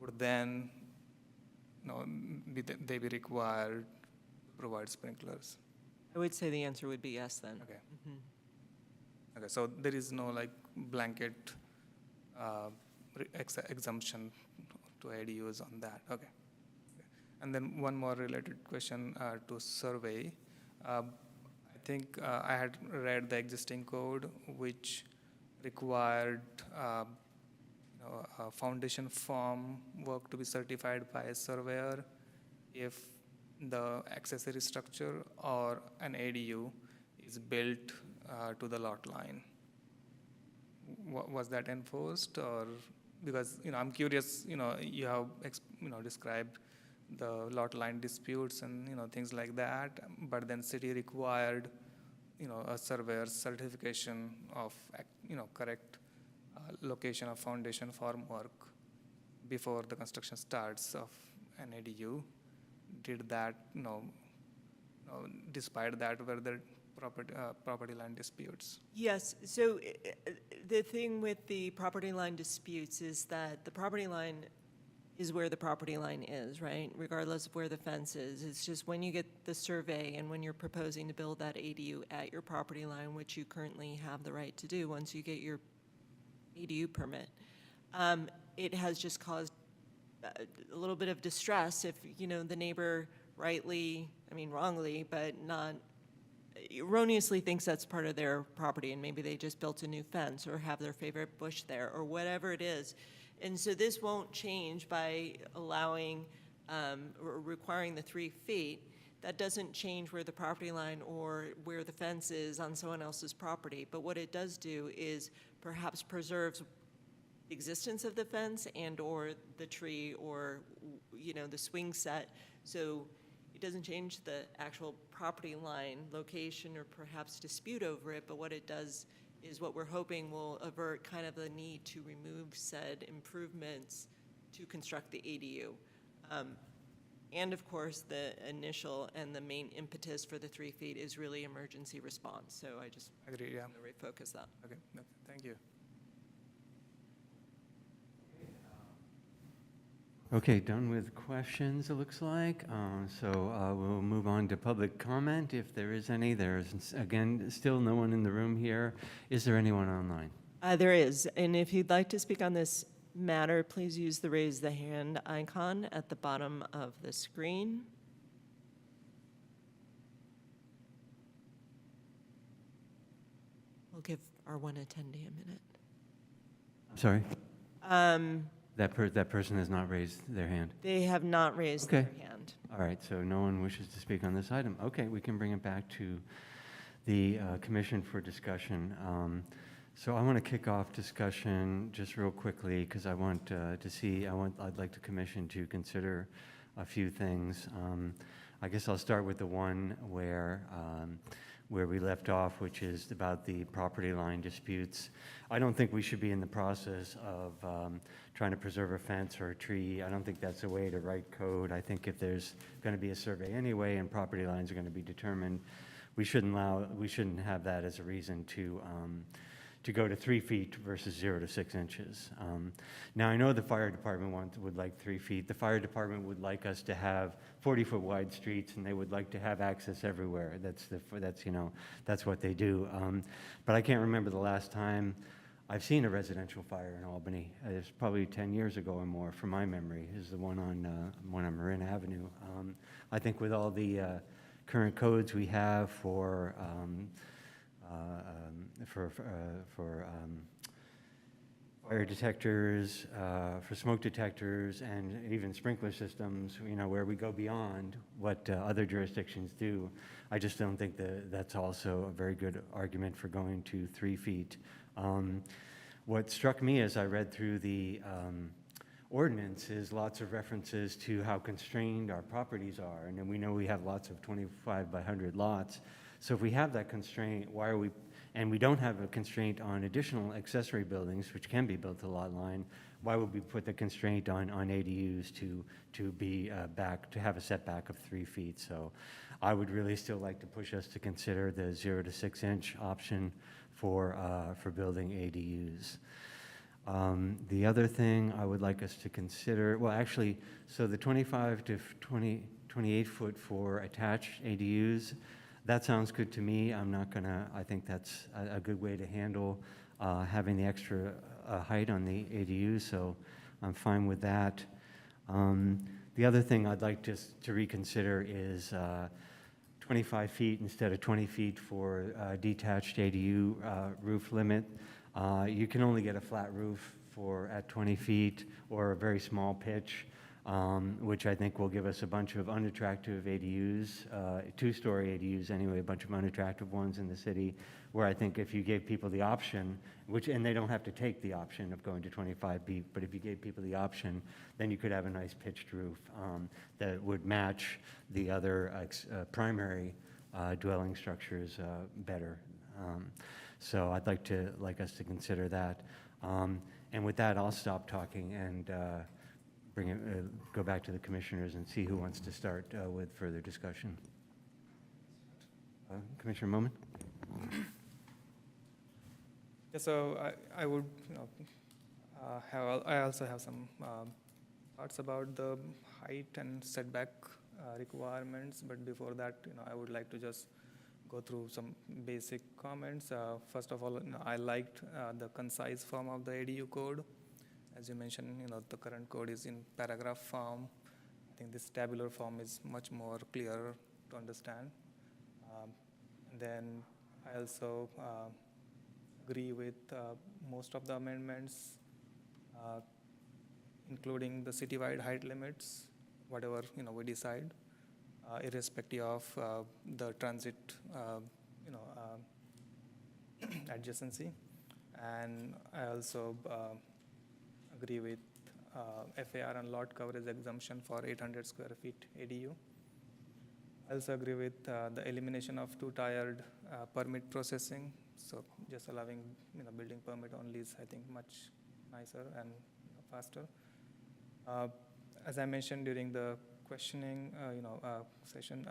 would then, they be required to provide sprinklers? I would say the answer would be yes then. Okay. Okay, so there is no blanket exemption to ADUs on that. Okay. And then one more related question to survey. I think I had read the existing code, which required a foundation form work to be certified by a surveyor if the accessory structure or an ADU is built to the lot line. Was that enforced, or because I'm curious, you have described the lot line disputes and things like that, but then city required a surveyor's certification of correct location of foundation form work before the construction starts of an ADU. Did that, despite that, were there property line disputes? Yes, so the thing with the property line disputes is that the property line is where the property line is, right? Regardless of where the fence is. It's just when you get the survey and when you're proposing to build that ADU at your property line, which you currently have the right to do once you get your ADU permit, it has just caused a little bit of distress if, the neighbor wrongly, but not erroneously thinks that's part of their property, and maybe they just built a new fence or have their favorite bush there or whatever it is. And so this won't change by allowing or requiring the 3 feet. That doesn't change where the property line or where the fence is on someone else's property. But what it does do is perhaps preserves the existence of the fence and or the tree or, the swing set. So it doesn't change the actual property line location or perhaps dispute over it, but what it does is what we're hoping will avert kind of the need to remove said improvements to construct the ADU. And of course, the initial and the main impetus for the 3 feet is really emergency response. So I just Agree, yeah. want to refocus that. Okay, thank you. Okay, done with questions, it looks like. So we'll move on to public comment, if there is any. There's, again, still no one in the room here. Is there anyone online? There is, and if you'd like to speak on this matter, please use the raise the hand icon at the bottom of the screen. We'll give our one attendee a minute. I'm sorry, Um, that person has not raised their hand. They have not raised Okay. their hand. All right, so no one wishes to speak on this item. Okay, we can bring it back to the commission for discussion. So I want to kick off discussion just real quickly because I want to see, I'd like the commission to consider a few things. I guess I'll start with the one where we left off, which is about the property line disputes. I don't think we should be in the process of trying to preserve a fence or a tree. I don't think that's a way to write code. I think if there's going to be a survey anyway and property lines are going to be determined, we shouldn't have that as a reason to go to 3 feet versus 0 to 6 inches. Now, I know the fire department would like 3 feet. The fire department would like us to have 40-foot wide streets, and they would like to have access everywhere. That's what they do. But I can't remember the last time I've seen a residential fire in Albany. It's probably 10 years ago or more, from my memory, is the one on Marin Avenue. I think with all the current codes we have for fire detectors, for smoke detectors, and even sprinkler systems, where we go beyond what other jurisdictions do. I just don't think that's also a very good argument for going to 3 feet. What struck me as I read through the ordinance is lots of references to how constrained our properties are, and then we know we have lots of 25 by 100 lots. So if we have that constraint, and we don't have a constraint on additional accessory buildings, which can be built to lot line, why would we put the constraint on ADUs to be back, to have a setback of 3 feet? So I would really still like to push us to consider the 0 to 6 inch option for building ADUs. The other thing I would like us to consider, well, actually, so the 25 to 28 foot for attached ADUs, that sounds good to me. I think that's a good way to handle having the extra height on the ADU, so I'm fine with that. The other thing I'd like to reconsider is 25 feet instead of 20 feet for detached ADU roof limit. You can only get a flat roof at 20 feet or a very small pitch, which I think will give us a bunch of unattractive ADUs, two-story ADUs anyway, a bunch of unattractive ones in the city, where I think if you gave people the option, and they don't have to take the option of going to 25 feet, but if you gave people the option, then you could have a nice pitched roof that would match the other primary dwelling structures better. So I'd like us to consider that. And with that, I'll stop talking and go back to the commissioners and see who wants to start with further discussion. Commissioner Moman? Yeah, so I would, I also have some thoughts about the height and setback requirements, but before that, I would like to just go through some basic comments. First of all, I liked the concise form of the ADU code. As you mentioned, the current code is in paragraph form. I think this tabular form is much more clear to understand. Then I also agree with most of the amendments, including the citywide height limits, whatever we decide, irrespective of the transit adjacency. And I also agree with FAR and lot coverage exemption for 800 square feet ADU. I also agree with the elimination of two-tiered permit processing. So just allowing building permit only is, I think, much nicer and faster. As I mentioned during the questioning session,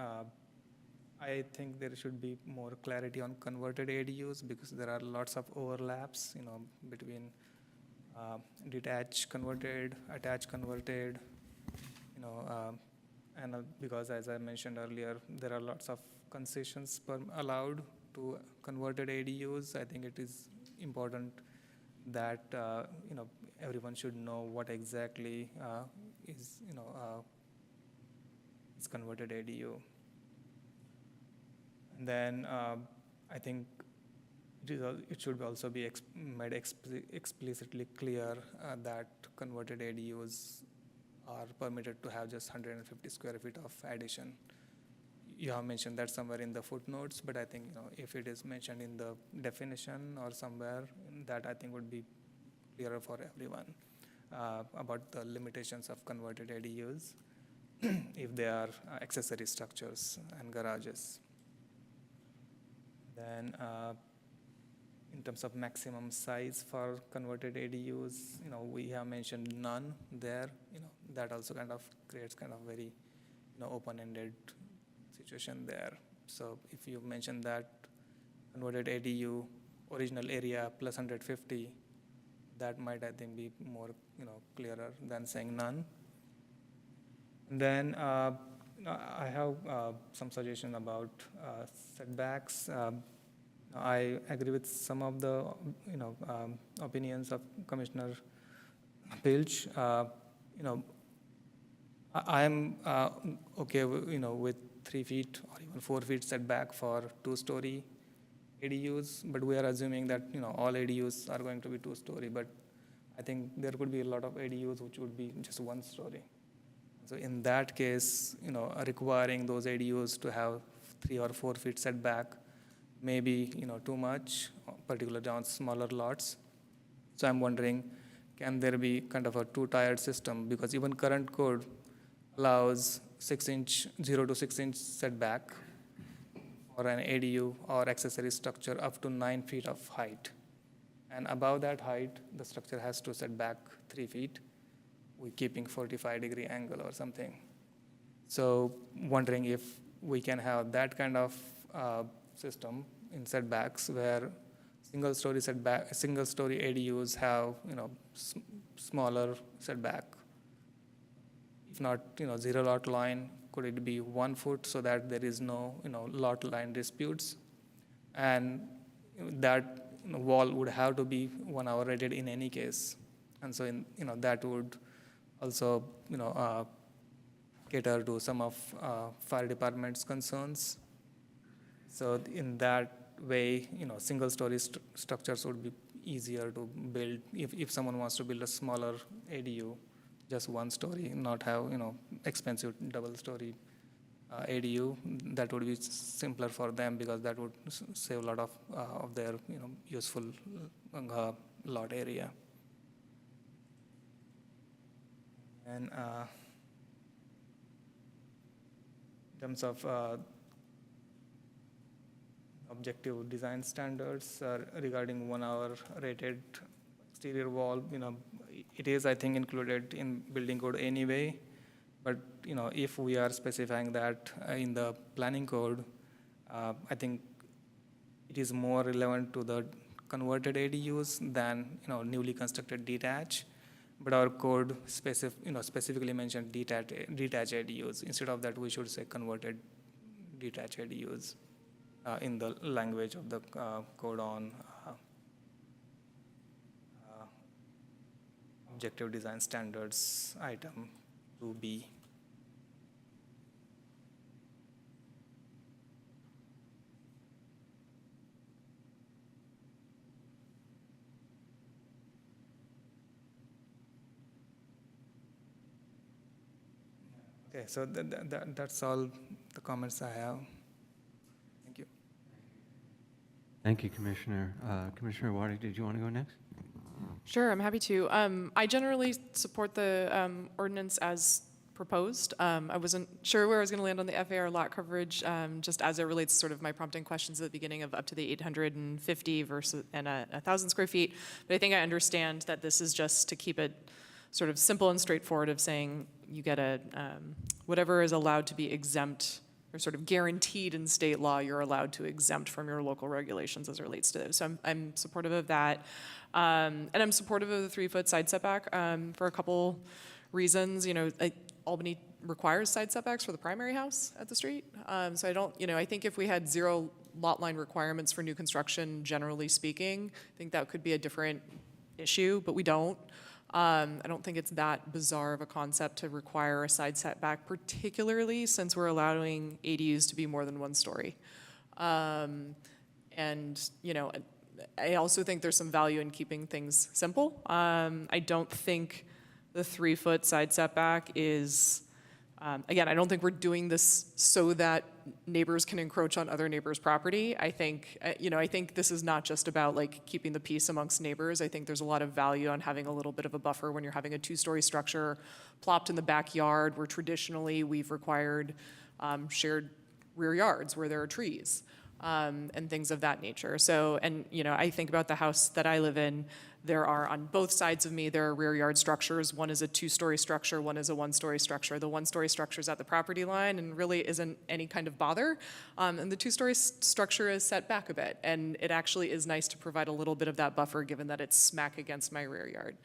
I think there should be more clarity on converted ADUs because there are lots of overlaps between detached converted, attached converted, and because as I mentioned earlier, there are lots of concessions allowed to converted ADUs. I think it is important that everyone should know what exactly is converted ADU. And then I think it should also be made explicitly clear that converted ADUs are permitted to have just 150 square feet of addition. You have mentioned that somewhere in the footnotes, but I think if it is mentioned in the definition or somewhere, that I think would be clearer for everyone about the limitations of converted ADUs if they are accessory structures and garages. Then in terms of maximum size for converted ADUs, we have mentioned none there. That also kind of creates kind of very open-ended situation there. So if you mention that converted ADU original area plus 150, that might I think be more clearer than saying none. And then I have some suggestion about setbacks. I agree with some of the opinions of Commissioner Pilch. I am okay with 3 feet or even 4 feet setback for 2-story ADUs, but we are assuming that all ADUs are going to be 2-story. But I think there could be a lot of ADUs which would be just 1 story. So in that case, requiring those ADUs to have 3 or 4 feet setback may be too much, particularly on smaller lots. So I'm wondering, can there be kind of a 2-tiered system? Because even current code allows 0 to 6 inch setback for an ADU or accessory structure up to 9 feet of height. And above that height, the structure has to set back 3 feet. We're keeping 45-degree angle or something. So wondering if we can have that kind of system in setbacks where single-story ADUs have smaller setback. If not zero lot line, could it be 1 foot so that there is no lot line disputes, and that wall would have to be 1 hour rated in any case, and so that would also cater to some of fire department's concerns. So in that way, single-story structures would be easier to build. If someone wants to build a smaller ADU, just 1 story, not have expensive double-story ADU, that would be simpler for them because that would save a lot of their useful lot area. And in terms of objective design standards regarding 1 hour rated exterior wall, it is, I think, included in building code anyway. But if we are specifying that in the planning code, I think it is more relevant to the converted ADUs than newly constructed detached. But our code specifically mentioned detached ADUs. Instead of that, we should say converted detached ADUs in the language of the code on objective design standards item 2B. Okay, so that's all the comments I have. Thank you. Thank you, Commissioner. Commissioner Waddick, did you want to go next? Sure, I'm happy to. I generally support the ordinance as proposed. I wasn't sure where I was going to land on the FAR lot coverage, just as it relates to sort of my prompting questions at the beginning of up to the 850 versus and 1,000 square feet. But I think I understand that this is just to keep it sort of simple and straightforward of saying you get a, whatever is allowed to be exempt or sort of guaranteed in state law, you're allowed to exempt from your local regulations as it relates to those. So I'm supportive of that. And I'm supportive of the 3-foot side setback for a couple reasons. Albany requires side setbacks for the primary house at the street. So I don't, I think if we had 0 lot line requirements for new construction, generally speaking, I think that could be a different issue, but we don't. I don't think it's that bizarre of a concept to require a side setback, particularly since we're allowing ADUs to be more than 1 story. And, I also think there's some value in keeping things simple. I don't think the 3-foot side setback is, again, I don't think we're doing this so that neighbors can encroach on other neighbors' property. I think, I think this is not just about like keeping the peace amongst neighbors. I think there's a lot of value on having a little bit of a buffer when you're having a 2-story structure plopped in the backyard, where traditionally we've required shared rear yards where there are trees. And things of that nature. So, and I think about the house that I live in, there are on both sides of me, there are rear yard structures. One is a 2-story structure, one is a 1-story structure. The 1-story structure is at the property line and really isn't any kind of bother. And the 2-story structure is set back a bit. And it actually is nice to provide a little bit of that buffer given that it's smack against my rear yard.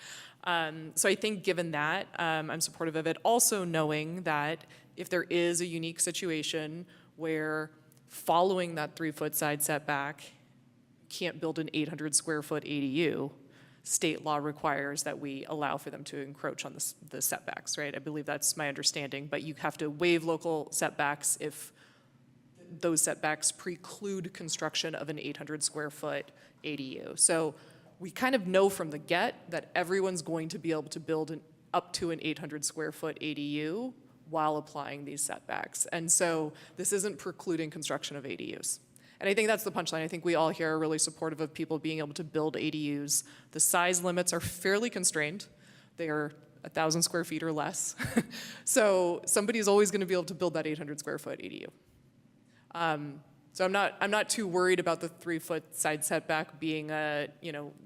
So I think given that, I'm supportive of it. Also knowing that if there is a unique situation where following that 3-foot side setback, can't build an 800 square foot ADU, state law requires that we allow for them to encroach on the setbacks, right? I believe that's my understanding, but you have to waive local setbacks if those setbacks preclude construction of an 800 square foot ADU. So we kind of know from the get that everyone's going to be able to build up to an 800 square foot ADU while applying these setbacks. And so this isn't precluding construction of ADUs. And I think that's the punchline. I think we all here are really supportive of people being able to build ADUs. The size limits are fairly constrained. They are 1,000 square feet or less. So somebody's always going to be able to build that 800 square foot ADU. So I'm not too worried about the 3-foot side setback being a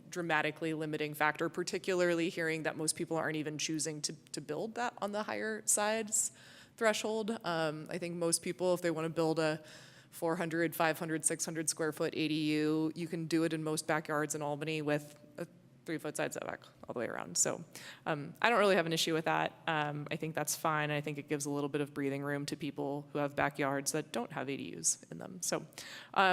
dramatically limiting factor, particularly hearing that most people aren't even choosing to build that on the higher sides threshold. I think most people, if they want to build a 400, 500, 600 square foot ADU, you can do it in most backyards in Albany with a 3-foot side setback all the way around. So I don't really have an issue with that. I think that's fine. I think it gives a little bit of breathing room to people who have backyards that don't have ADUs in them. So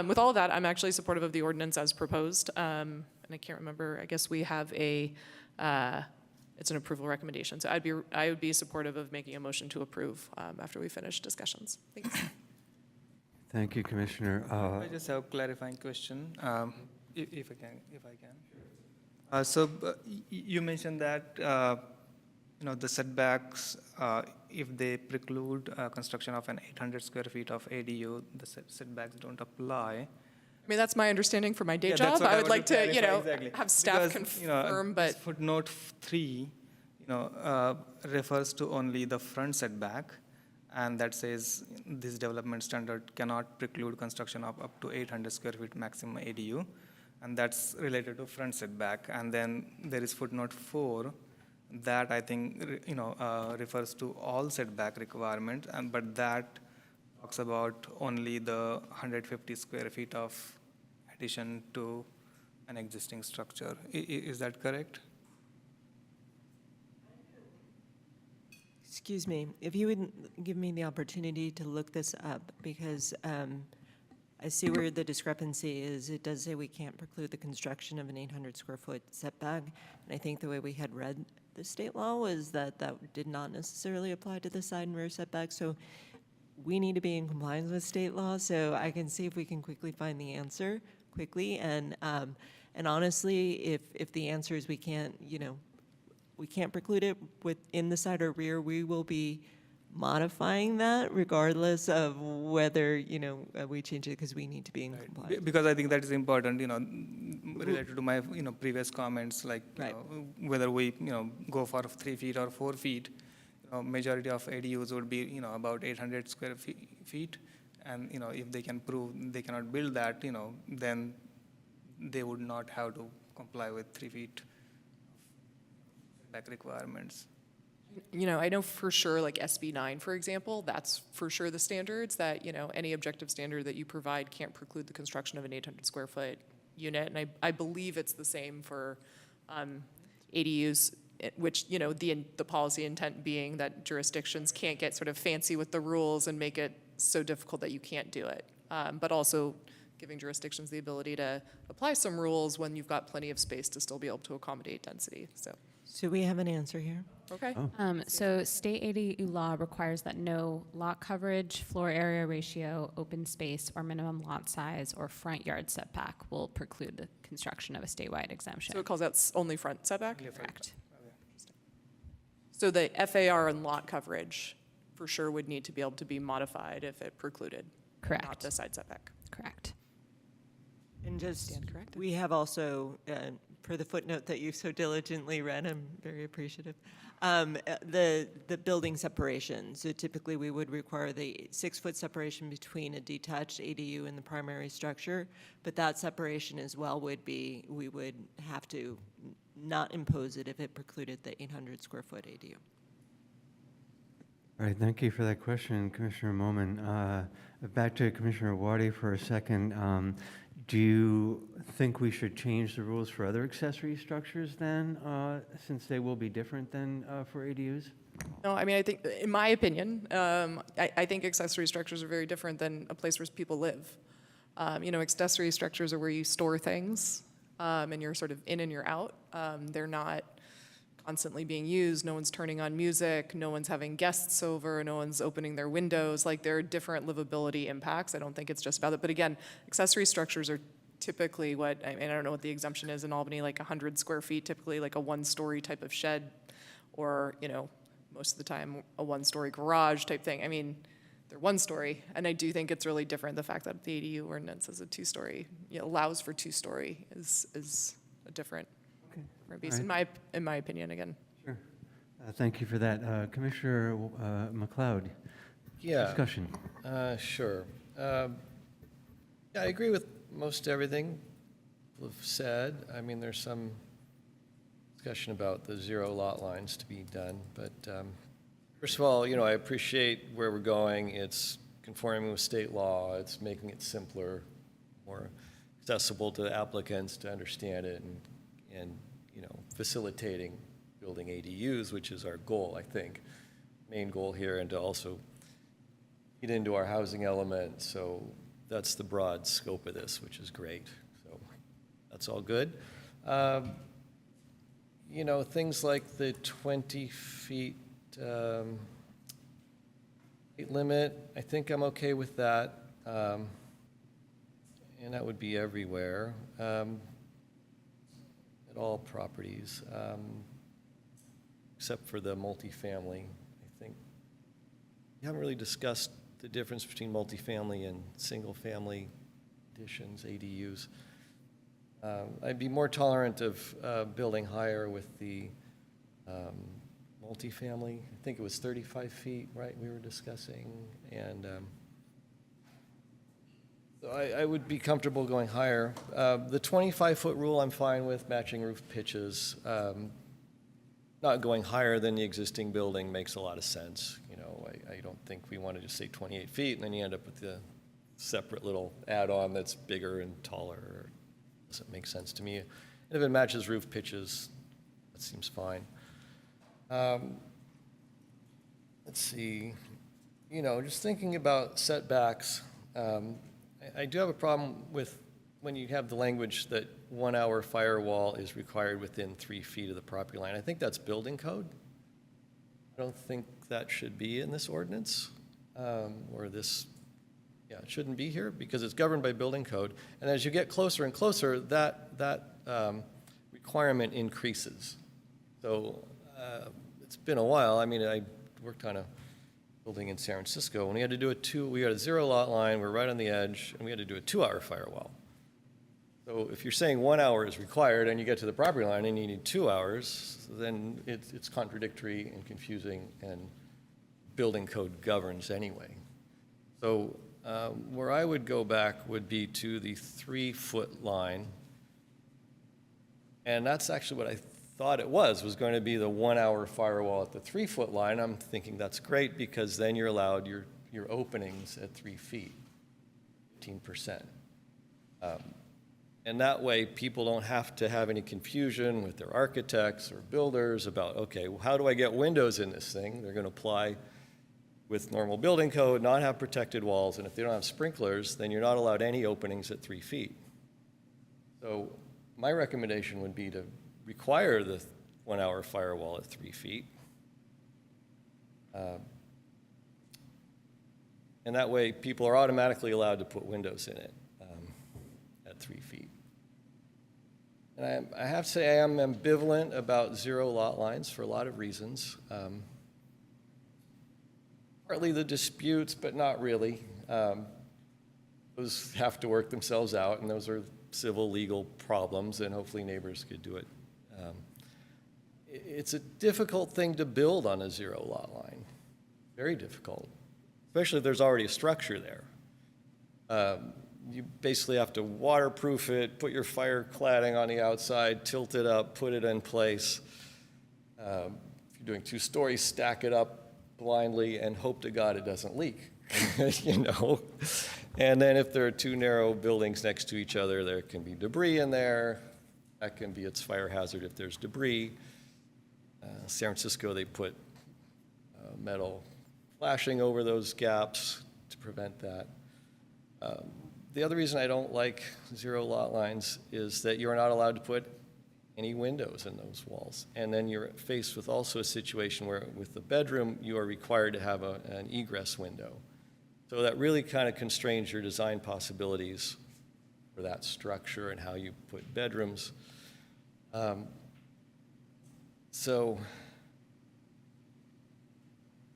with all of that, I'm actually supportive of the ordinance as proposed. And I can't remember, I guess we have it's an approval recommendation. So I would be supportive of making a motion to approve after we finish discussions. Thanks. Thank you, Commissioner. I just have a clarifying question, if I can. So you mentioned that the setbacks, if they preclude construction of an 800 square feet of ADU, the setbacks don't apply. I mean, that's my understanding for my day Yeah, job. that's what I would like to, clarify exactly. have staff Because, confirm, but footnote 3, refers to only the front setback, and that says this development standard cannot preclude construction of up to 800 square feet maximum ADU, and that's related to front setback. And then there is footnote 4 that I think refers to all setback requirements, but that talks about only the 150 square feet of addition to an existing structure. Is that correct? Excuse me, if you would give me the opportunity to look this up, because I see where the discrepancy is. It does say we can't preclude the construction of an 800 square foot setback. And I think the way we had read the state law was that that did not necessarily apply to the side and rear setbacks. So we need to be in compliance with state law. So I can see if we can quickly find the answer quickly. And honestly, if the answer is we can't preclude it within the side or rear, we will be modifying that regardless of whether, we change it, because we need to be in compliance. Because I think that is important, related to my, previous comments, like, Right. Whether we, go for 3 feet or 4 feet, majority of ADUs would be, about 800 square feet. And, if they can prove they cannot build that, then they would not have to comply with 3 feet back requirements. I know for sure, like SB 9, for example, that's for sure the standards that, any objective standard that you provide can't preclude the construction of an 800 square foot unit. And I believe it's the same for ADUs, which, the policy intent being that jurisdictions can't get sort of fancy with the rules and make it so difficult that you can't do it. But also giving jurisdictions the ability to apply some rules when you've got plenty of space to still be able to accommodate density. So So we have an answer here. Okay. So state ADU law requires that no lot coverage, floor area ratio, open space, or minimum lot size or front yard setback will preclude the construction of a statewide exemption. So it calls out only front setback? Correct. So the FAR and lot coverage for sure would need to be able to be modified if it precluded. Not Correct. the side setback. Correct. And just, Stand corrected. we have also, per the footnote that you so diligently read, I'm very appreciative, the building separation. So typically, we would require the 6-foot separation between a detached ADU and the primary structure, but that separation as well would be, we would have to not impose it if it precluded the 800-square-foot ADU. All right, thank you for that question, Commissioner Moman. Back to Commissioner Wadi for a second. Do you think we should change the rules for other accessory structures then, since they will be different than for ADUs? No, I mean, I think, in my opinion, I think accessory structures are very different than a place where people live. Accessory structures are where you store things, and you're sort of in and you're out. They're not constantly being used. No one's turning on music. No one's having guests over. No one's opening their windows. Like, there are different livability impacts. I don't think it's just about it. But again, accessory structures are typically I don't know what the exemption is in Albany, like 100 square feet, typically like a 1-story type of shed, or, most of the time a 1-story garage type thing. I mean, they're 1-story, and I do think it's really different. The fact that the ADU ordinance is a 2-story, allows for 2-story is a different piece, All right. in my opinion, again. Sure. Thank you for that. Commissioner McLeod, Yeah. discussion. Sure. Yeah, I agree with most everything people have said. I mean, there's some discussion about the 0 lot lines to be done, but first of all, I appreciate where we're going. It's conforming with state law. It's making it simpler, more accessible to applicants to understand it, and facilitating building ADUs, which is our goal, I think, main goal here, and to also get into our housing element. So that's the broad scope of this, which is great. So that's all good. Things like the 20 feet weight limit, I think I'm okay with that. And that would be everywhere. All properties, except for the multifamily. I think we haven't really discussed the difference between multifamily and single-family additions, ADUs. I'd be more tolerant of building higher with the multifamily. I think it was 35 feet, right, we were discussing, and I would be comfortable going higher. The 25-foot rule I'm fine with, matching roof pitches. Not going higher than the existing building makes a lot of sense. I don't think we want to just say 28 feet, and then you end up with the separate little add-on that's bigger and taller. Doesn't make sense to me. And if it matches roof pitches, that seems fine. Let's see. Just thinking about setbacks, I do have a problem with when you have the language that 1-hour firewall is required within 3 feet of the property line. I think that's building code. I don't think that should be in this ordinance, or this, it shouldn't be here because it's governed by building code. And as you get closer and closer, that requirement increases. So it's been a while. I mean, I worked on a building in San Francisco, and we had to do we had a 0 lot line, we're right on the edge, and we had to do a 2-hour firewall. So if you're saying 1 hour is required and you get to the property line and you need 2 hours, then it's contradictory and confusing, and building code governs anyway. So where I would go back would be to the 3-foot line, and that's actually what I thought it was going to be the 1-hour firewall at the 3-foot line. I'm thinking that's great because then you're allowed your openings at 3 feet, 15%. And that way people don't have to have any confusion with their architects or builders about, okay, well, how do I get windows in this thing? They're going to apply with normal building code, not have protected walls, and if they don't have sprinklers, then you're not allowed any openings at 3 feet. So my recommendation would be to require the 1-hour firewall at 3 feet. And that way, people are automatically allowed to put windows in it at 3 feet. And I have to say I am ambivalent about zero lot lines for a lot of reasons. Partly the disputes, but not really. Those have to work themselves out, and those are civil, legal problems, and hopefully neighbors could do it. It's a difficult thing to build on a zero lot line. Very difficult, especially if there's already a structure there. You basically have to waterproof it, put your fire cladding on the outside, tilt it up, put it in place. If you're doing 2 stories, stack it up blindly and hope to God it doesn't leak, you know? And then if there are 2 narrow buildings next to each other, there can be debris in there. That can be its fire hazard if there's debris. San Francisco, they put metal flashing over those gaps to prevent that. The other reason I don't like zero lot lines is that you're not allowed to put any windows in those walls. And then you're faced with also a situation where with the bedroom, you are required to have an egress window. So that really kind of constrains your design possibilities for that structure and how you put bedrooms. So,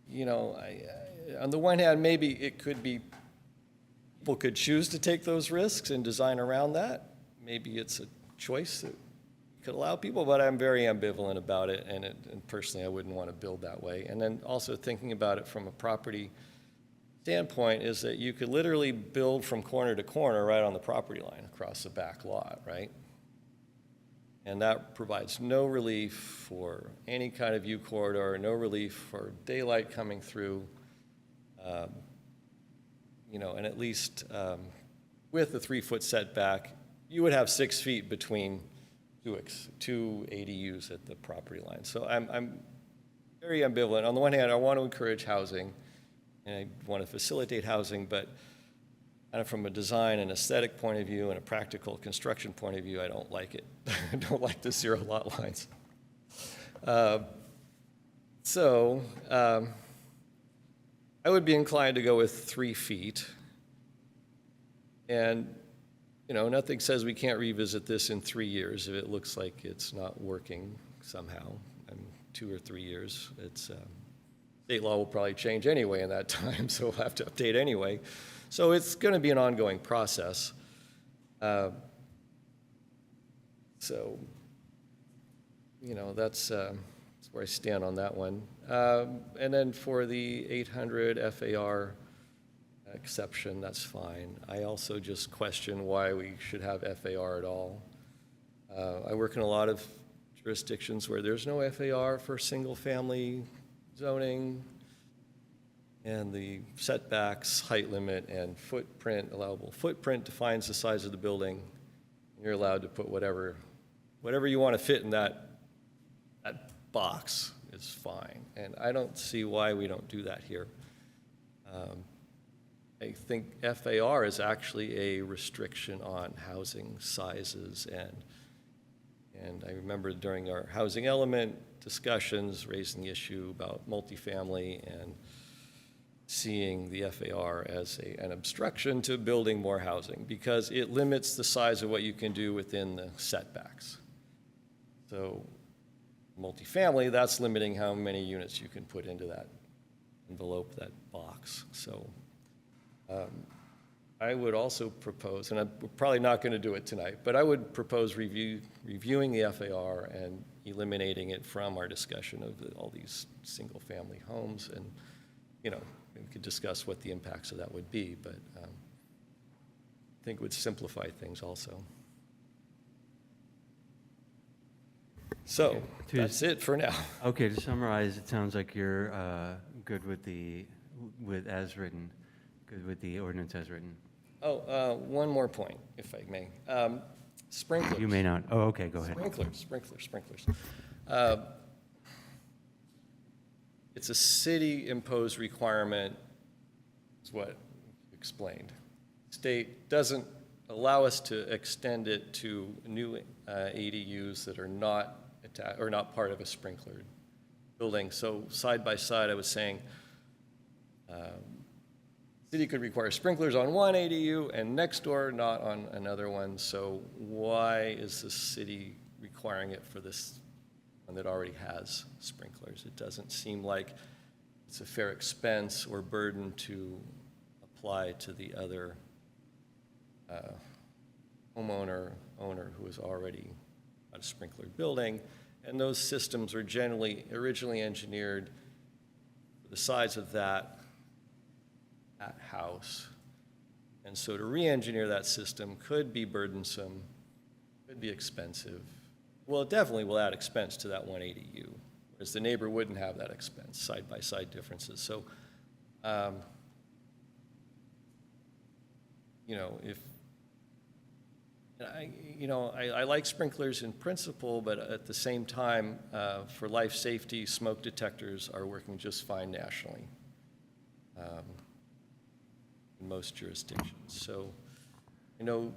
you know, on the one hand, maybe it could be, people could choose to take those risks and design around that. Maybe it's a choice that could allow people, but I'm very ambivalent about it, and personally, I wouldn't want to build that way. And then also thinking about it from a property standpoint is that you could literally build from corner to corner right on the property line across the back lot, right? And that provides no relief for any kind of view corridor, no relief for daylight coming through. You know, and at least with the 3-foot setback, you would have 6 feet between two ADUs at the property line. So I'm very ambivalent. On the one hand, I want to encourage housing, and I want to facilitate housing, but kind of from a design and aesthetic point of view and a practical construction point of view, I don't like it. I don't like the zero lot lines. I would be inclined to go with 3 feet. And, you know, nothing says we can't revisit this in 3 years if it looks like it's not working somehow. In 2 or 3 years, state law will probably change anyway in that time, so we'll have to update anyway. So it's going to be an ongoing process. So, you know, that's where I stand on that one. And then for the 800 FAR exception, that's fine. I also just question why we should have FAR at all. I work in a lot of jurisdictions where there's no FAR for single-family zoning, and the setbacks, height limit, and footprint, allowable footprint defines the size of the building. You're allowed to put whatever you want to fit in that box is fine. And I don't see why we don't do that here. I think FAR is actually a restriction on housing sizes, and I remember during our housing element discussions raising the issue about multifamily and seeing the FAR as an obstruction to building more housing because it limits the size of what you can do within the setbacks. So multifamily, that's limiting how many units you can put into that envelope, that box. So I would also propose, and we're probably not going to do it tonight, but I would propose reviewing the FAR and eliminating it from our discussion of all these single-family homes. And, you know, we could discuss what the impacts of that would be, but I think it would simplify things also. So that's it for now. Okay, to summarize, it sounds like you're good with as written, good with the ordinance as written. Oh, one more point, if I may. Sprinklers. You may not. Oh, okay, go ahead. Sprinklers. It's a city-imposed requirement, is what you explained. State doesn't allow us to extend it to new ADUs that are not or not part of a sprinklered building. So side by side, I was saying, city could require sprinklers on one ADU and next door not on another one. So why is the city requiring it for this one that already has sprinklers? It doesn't seem like it's a fair expense or burden to apply to the other owner who is already got a sprinklered building. And those systems are generally originally engineered for the size of that house. And so to re-engineer that system could be burdensome, could be expensive. Well, it definitely will add expense to that one ADU, whereas the neighbor wouldn't have that expense, side-by-side differences. So, you know, I like sprinklers in principle, but at the same time, for life safety, smoke detectors are working just fine nationally in most jurisdictions. So, you know,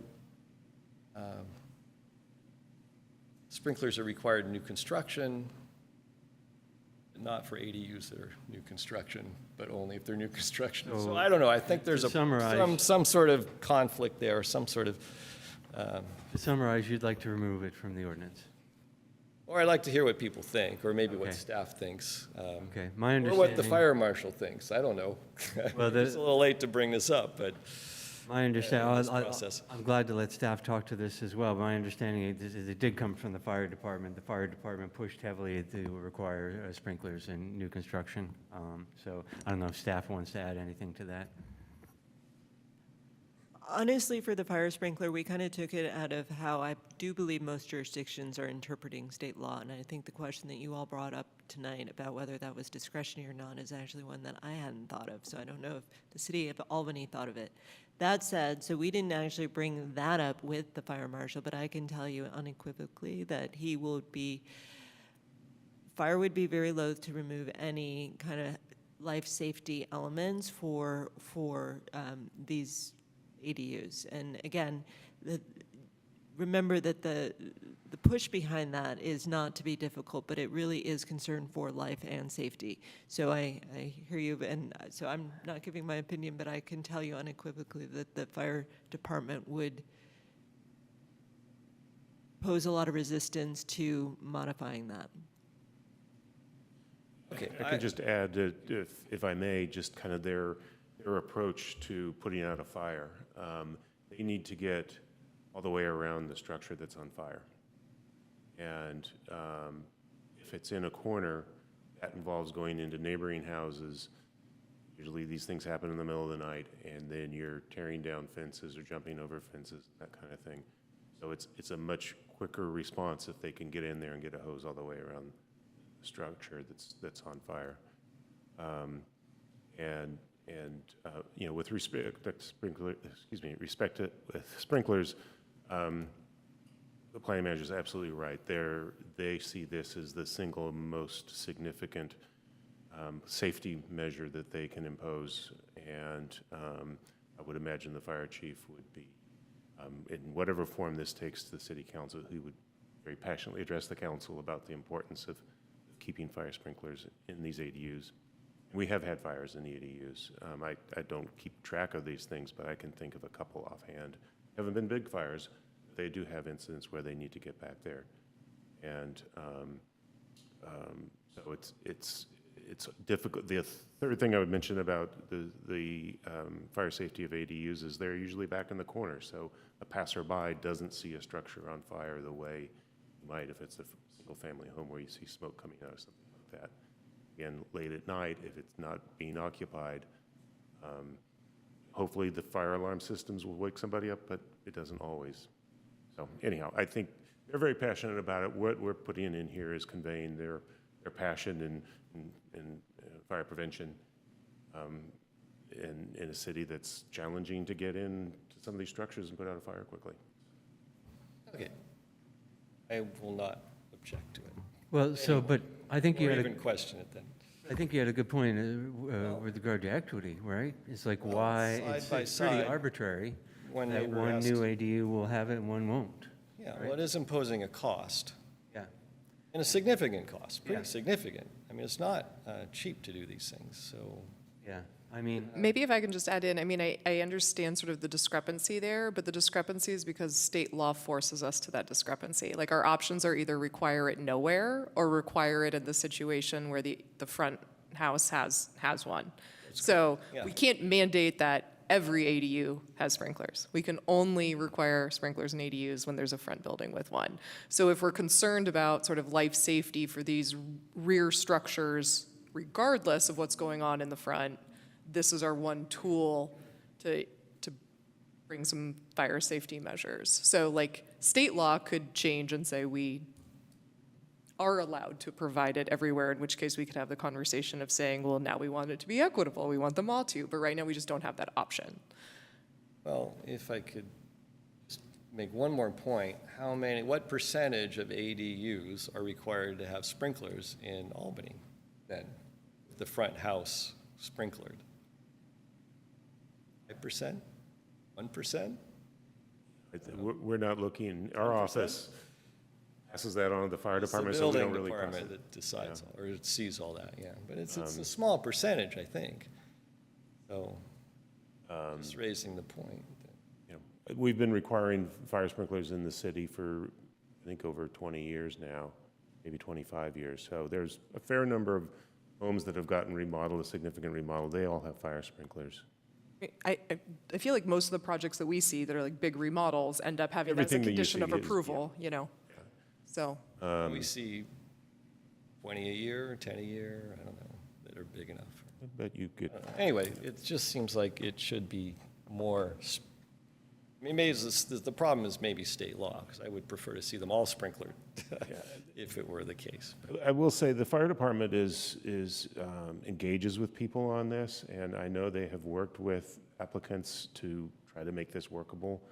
sprinklers are required in new construction, not for ADUs that are new construction, but only if they're new construction. So I don't know, I think there's some sort of conflict there, or some sort of... To summarize, you'd like to remove it from the ordinance? Or I'd like to hear what people think, or maybe Okay. what staff thinks. Okay, my Or understanding... what the fire marshal thinks, I don't know. Well, It's a little late to bring this up, but My understanding, this process. I'm glad to let staff talk to this as well. My understanding is it did come from the fire department. The fire department pushed heavily to require sprinklers in new construction. So I don't know if staff wants to add anything to that. Honestly, for the fire sprinkler, we kind of took it out of how I do believe most jurisdictions are interpreting state law. And I think the question that you all brought up tonight about whether that was discretionary or not is actually one that I hadn't thought of. So I don't know if the city of Albany thought of it. That said, so we didn't actually bring that up with the fire marshal, but I can tell you unequivocally that he will be, fire would be very loath to remove any kind of life safety elements for these ADUs. And again, remember that the push behind that is not to be difficult, but it really is concern for life and safety. So I hear you, and so I'm not giving my opinion, but I can tell you unequivocally that the fire department would pose a lot of resistance to modifying that. Okay, I could just add, if I may, just kind of their approach to putting out a fire. They need to get all the way around the structure that's on fire. And if it's in a corner, that involves going into neighboring houses. Usually these things happen in the middle of the night, and then you're tearing down fences or jumping over fences, that kind of thing. So it's a much quicker response if they can get in there and get a hose all the way around the structure that's on fire. You know, with respect to sprinklers, the planning manager is absolutely right. They see this as the single most significant safety measure that they can impose, and I would imagine the fire chief would be, in whatever form this takes to the city council, he would very passionately address the council about the importance of keeping fire sprinklers in these ADUs. We have had fires in the ADUs. I don't keep track of these things, but I can think of a couple offhand. Haven't been big fires, but they do have incidents where they need to get back there. And so it's difficult. The third thing I would mention about the fire safety of ADUs is they're usually back in the corner, so a passerby doesn't see a structure on fire the way you might if it's a single-family home where you see smoke coming out or something like that. Again, late at night, if it's not being occupied, hopefully the fire alarm systems will wake somebody up, but it doesn't always. So anyhow, I think they're very passionate about it. What we're putting in here is conveying their passion in fire prevention in a city that's challenging to get into some of these structures and put out a fire quickly. Okay. I will not object to it. Well, so, but I think you Or had even question it then. I think you had a good point with regard to equity, right? It's like why, side by it's pretty side, arbitrary One that neighbor one has new to- ADU will have it and one won't. Yeah, well, it is imposing a cost. Yeah. And a significant cost, pretty significant. I mean, it's not cheap to do these things, so. Yeah, I mean, Maybe if I can just add in, I mean, I understand sort of the discrepancy there, but the discrepancy is because state law forces us to that discrepancy. Like, our options are either require it nowhere or require it in the situation where the front house has one. So Yeah. we can't mandate that every ADU has sprinklers. We can only require sprinklers in ADUs when there's a front building with one. So if we're concerned about sort of life safety for these rear structures, regardless of what's going on in the front, this is our one tool to bring some fire safety measures. So like, state law could change and say we are allowed to provide it everywhere, in which case we could have the conversation of saying, well, now we want it to be equitable, we want them all to, but right now we just don't have that option. Well, if I could just make one more point, what percentage of ADUs are required to have sprinklers in Albany then? The front house sprinklered? 5%? 1%? We're not looking, our office passes that on to the fire department, It's so the we don't building really cross department it. that decides, or it sees all that, yeah. But it's a small percentage, I think. So, just raising the point. You know, we've been requiring fire sprinklers in the city for, I think, over 20 years now, maybe 25 years. So there's a fair number of homes that have gotten remodeled, a significant remodel. They all have fire sprinklers. I feel like most of the projects that we see that are like big remodels end up having that as a Everything that you condition of see is, approval, you know? So, We see 20 a year, 10 a year, I don't know, that are big enough. But you could, Anyway, it just seems like it should be more, I mean, maybe the problem is maybe state law, because I would prefer to see them all sprinklered if it were the case. I will say the fire department engages with people on this, and I know they have worked with applicants to try to make this workable.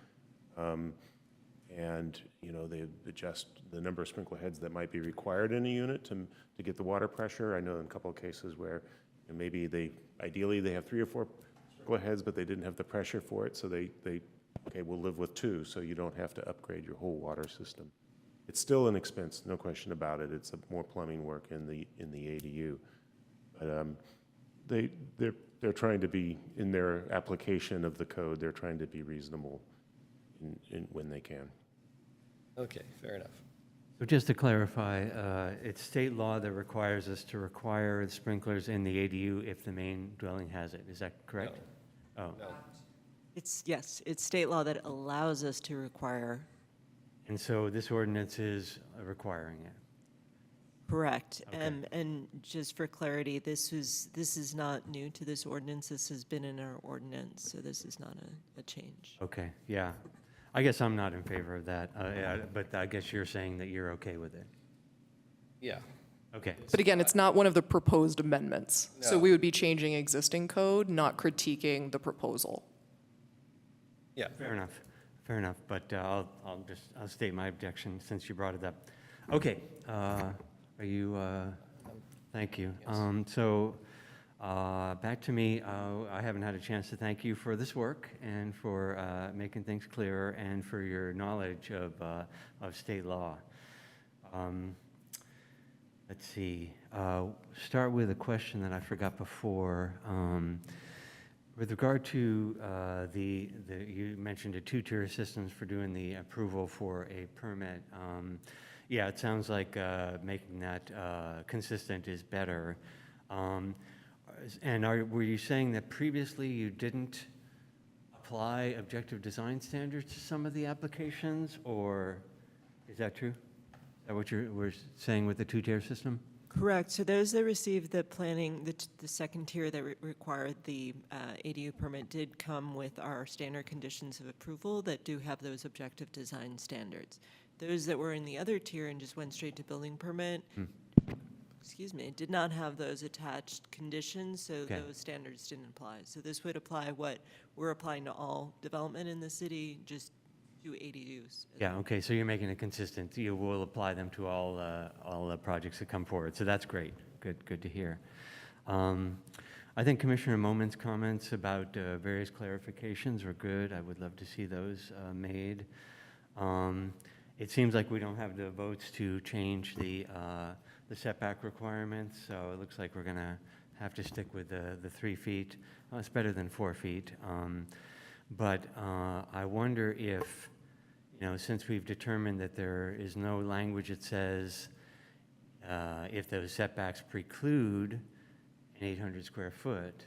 And, you know, they adjust the number of sprinkler heads that might be required in a unit to get the water pressure. I know in a couple of cases where maybe ideally they have 3 or 4 sprinkler heads, but they didn't have the pressure for it, so okay, we'll live with 2, so you don't have to upgrade your whole water system. It's still an expense, no question about it. It's more plumbing work in the ADU. But they're trying to be, in their application of the code, they're trying to be reasonable when they can. Okay, fair enough. so just to clarify, it's state law that requires us to require sprinklers in the ADU if the main dwelling has it. Is that correct? Oh, No. Yes, it's state law that allows us to require, and so this ordinance is requiring it. correct. Okay. And just for clarity, this is not new to this ordinance. This has been in our ordinance, so this is not a change. Okay, yeah. I guess I'm not in favor of that, yeah, but I guess you're saying that you're okay with it. Yeah. Okay, but again, it's not one of the proposed amendments. So No. we would be changing existing code, not critiquing the proposal. Yeah. fair enough, but I'll state my objection since you brought it up. Okay, are you, thank you. So, back to me, I haven't had a chance to thank you for this work and for making things clearer and for your knowledge of state law. Let's see, start with a question that I forgot before. With regard to you mentioned the 2-tier systems for doing the approval for a permit. Yeah, it sounds like making that consistent is better. And were you saying that previously you didn't apply objective design standards to some of the applications, or is that true? Is that what you were saying with the 2-tier system? Correct. So those that received the planning, the second tier that required the ADU permit did come with our standard conditions of approval that do have those objective design standards. Those that were in the other tier and just went straight to building permit, did not have those attached conditions, so Okay. those standards didn't apply. So this would apply what we're applying to all development in the city, just to ADUs. Yeah, okay, so you're making it consistent. You will apply them to all the projects that come forward, so that's great. Good to hear. I think Commissioner Moment's comments about various clarifications are good. I would love to see those made. it seems like we don't have the votes to change the setback requirements, so it looks like we're gonna have to stick with the 3 feet. It's better than 4 feet. But I wonder if, since we've determined that there is no language that says if those setbacks preclude an 800 square foot,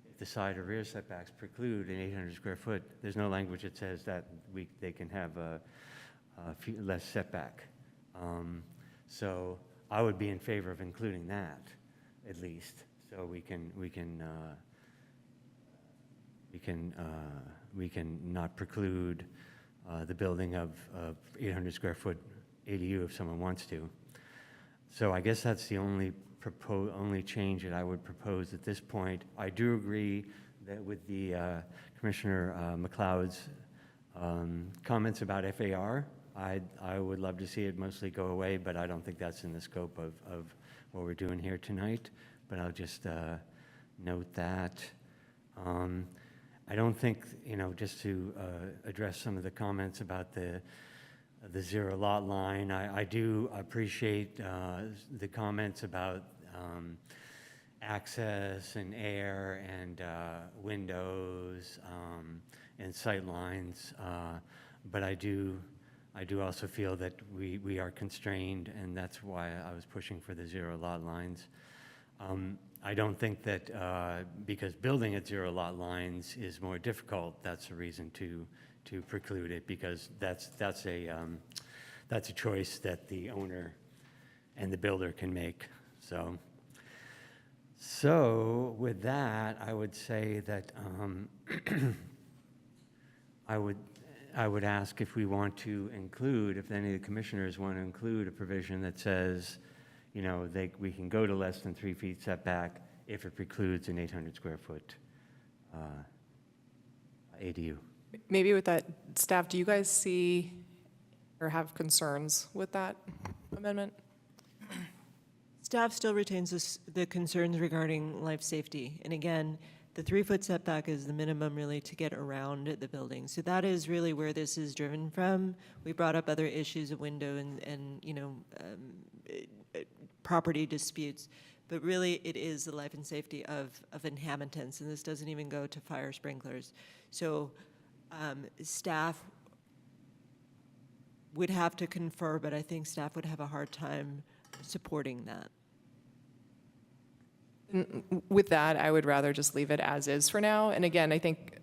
if the side or rear setbacks preclude an 800 square foot, there's no language that says that they can have a less setback. So I would be in favor of including that, at least, so we can not preclude the building of 800 square foot ADU if someone wants to. So I guess that's the only change that I would propose at this point. I do agree that with the Commissioner McLeod's comments about FAR, I would love to see it mostly go away, but I don't think that's in the scope of what we're doing here tonight. But I'll just note that. I don't think, just to address some of the comments about the zero lot line, I do appreciate the comments about access and air and windows and sight lines, but I do also feel that we are constrained, and that's why I was pushing for the zero lot lines. I don't think that because building at zero lot lines is more difficult, that's a reason to preclude it, because that's a choice that the owner and the builder can make. So with that, I would say that I would ask if we want to include, if any of the commissioners want to include a provision that says, we can go to less than 3 feet setback if it precludes an 800 square foot ADU. Maybe with that, staff, do you guys see or have concerns with that amendment? Staff still retains the concerns regarding life safety. And again, the 3-foot setback is the minimum really to get around the building. So that is really where this is driven from. We brought up other issues of window and property disputes, but really it is the life and safety of inhabitants, and this doesn't even go to fire sprinklers. So staff would have to confer, but I think staff would have a hard time supporting that. With that, I would rather just leave it as is for now. And again, I think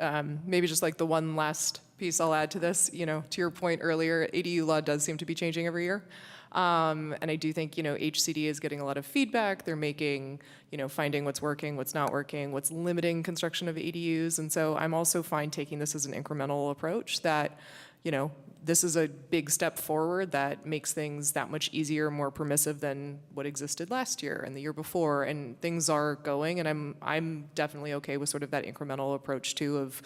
maybe just like the one last piece I'll add to this, to your point earlier, ADU law does seem to be changing every year. And I do think, HCD is getting a lot of feedback. They're making, finding what's working, what's not working, what's limiting construction of ADUs. And so I'm also fine taking this as an incremental approach that, this is a big step forward that makes things that much easier, more permissive than what existed last year and the year before. And things are going, and I'm definitely okay with sort of that incremental approach too of,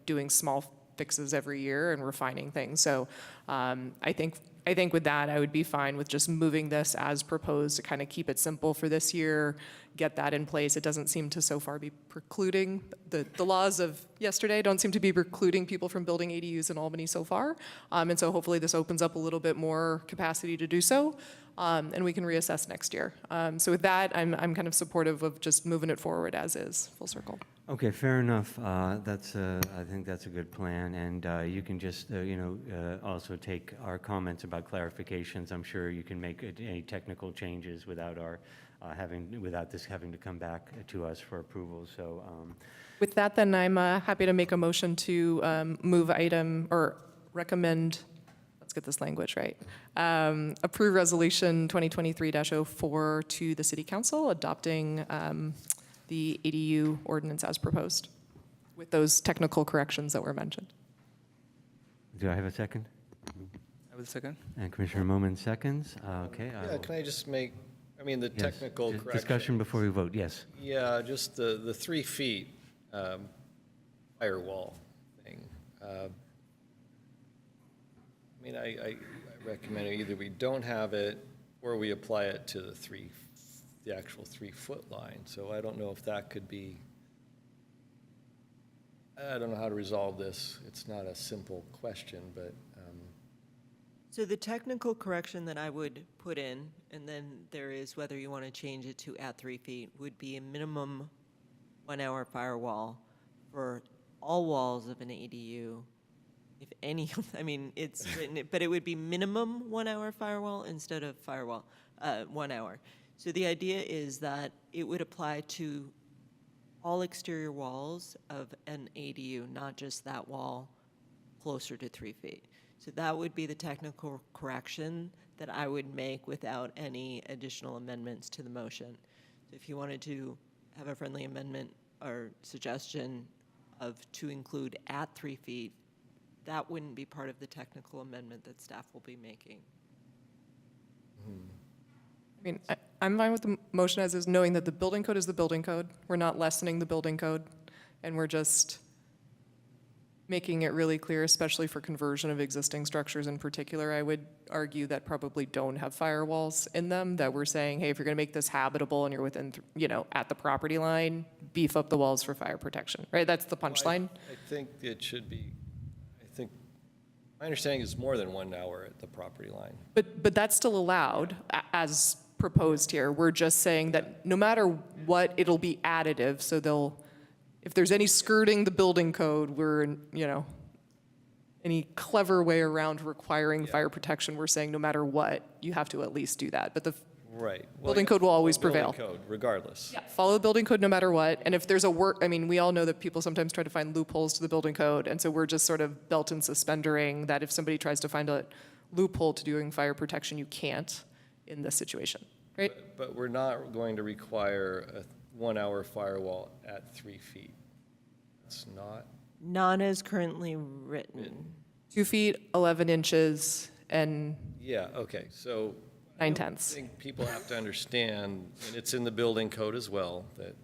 doing small fixes every year and refining things. So I think with that, I would be fine with just moving this as proposed to kind of keep it simple for this year, get that in place. It doesn't seem to so far be precluding, the laws of yesterday don't seem to be precluding people from building ADUs in Albany so far. And so hopefully this opens up a little bit more capacity to do so, and we can reassess next year. So with that, I'm kind of supportive of just moving it forward as is, full circle. Okay, fair enough. I think that's a good plan, and you can just, also take our comments about clarifications. I'm sure you can make any technical changes without without this having to come back to us for approval. So, with that, then I'm happy to make a motion to move item or recommend. Let's get this language right. Approve resolution 2023-04 to the City Council adopting the ADU ordinance as proposed with those technical corrections that were mentioned. do I have a second? I will second. And Commissioner Moman seconds. Okay. Yeah, can I just make, the Yes, technical correction? discussion before we vote. Yes. Yeah, just the 3 feet firewall thing. I recommend either we don't have it or we apply it to the actual 3-foot line. So I don't know if that could be, I don't know how to resolve this. It's not a simple question, but So the technical correction that I would put in, and then there is whether you want to change it to at 3 feet, would be a minimum 1 hour firewall for all walls of an ADU. If any, I mean, it's written, but it would be minimum 1 hour firewall instead of firewall, 1 hour. So the idea is that it would apply to all exterior walls of an ADU, not just that wall closer to 3 feet. So that would be the technical correction that I would make without any additional amendments to the motion. So if you wanted to have a friendly amendment or suggestion of to include at 3 feet, that wouldn't be part of the technical amendment that staff will be making. I mean, I'm fine with the motion as is, knowing that the building code is the building code. We're not lessening the building code, and we're just making it really clear, especially for conversion of existing structures in particular. I would argue that probably don't have firewalls in them, that we're saying, hey, if you're going to make this habitable and you're within, at the property line, beef up the walls for fire protection, right? That's the punchline. I think it should be, my understanding is more than 1 hour at the property line. But that's still allowed as proposed here. We're just saying that no matter what, it'll be additive, so if there's any skirting the building code, any clever way around requiring fire protection, we're saying no matter what, you have to at least do that. But the Right. building code will always prevail. Building code, regardless. Yeah, follow the building code no matter what. And if there's we all know that people sometimes try to find loopholes to the building code. And so we're just sort of belt and suspendering that if somebody tries to find a loophole to doing fire protection, you can't in this situation, right? But we're not going to require a 1 hour firewall at 3 feet. It's not. Not as currently written. 2 feet, 11 inches, and Yeah, okay, so. 9/10. I think people have to understand, and it's in the building code as well, that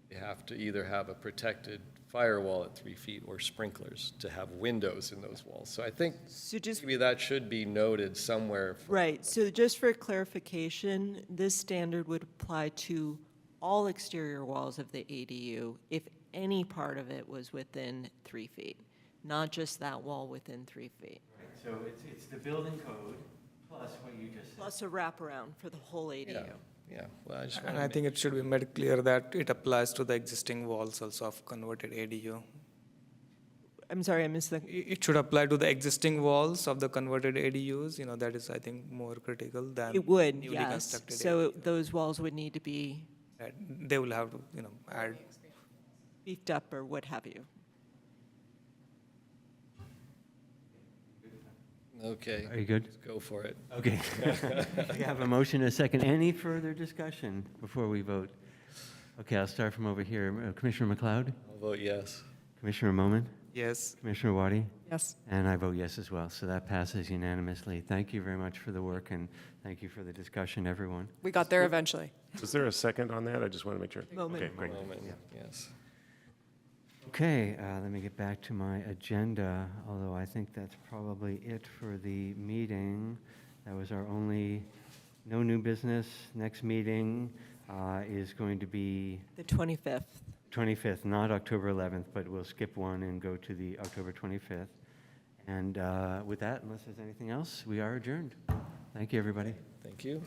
you have to either have a protected firewall at 3 feet or sprinklers to have windows in those walls. So I think So just maybe that should be noted somewhere. Right, so just for clarification, this standard would apply to all exterior walls of the ADU if any part of it was within 3 feet, not just that wall within 3 feet. So it's the building code plus what you just said. Plus a wraparound for the whole ADU. Yeah, well, I just And want I to think it should be made clear that it applies to the existing walls also of converted ADU. I'm sorry, I missed the, It should apply to the existing walls of the converted ADUs, that is, I think, more critical than. it would, newly yes. constructed So ADU. those walls would need to be That they will have to, add. beefed up or what have you. Okay. Are you good? Let's go for it. Okay. We have a motion and a second. Any further discussion before we vote? Okay, I'll start from over here. Commissioner McLeod, I'll vote yes. Commissioner Moman, Yes. Commissioner Wadi, Yes. and I vote yes as well. So that passes unanimously. Thank you very much for the work, and thank you for the discussion, everyone. We got there eventually. Was there a second on that? I just want to make sure. Moment. Okay, great. Moment, yes. Okay, let me get back to my agenda, although I think that's probably it for the meeting. That was our only, no new business. Next meeting is going to be The 25th. 25th, not October 11th, but we'll skip one and go to the October 25th. And with that, unless there's anything else, we are adjourned. Thank you, everybody. Thank you.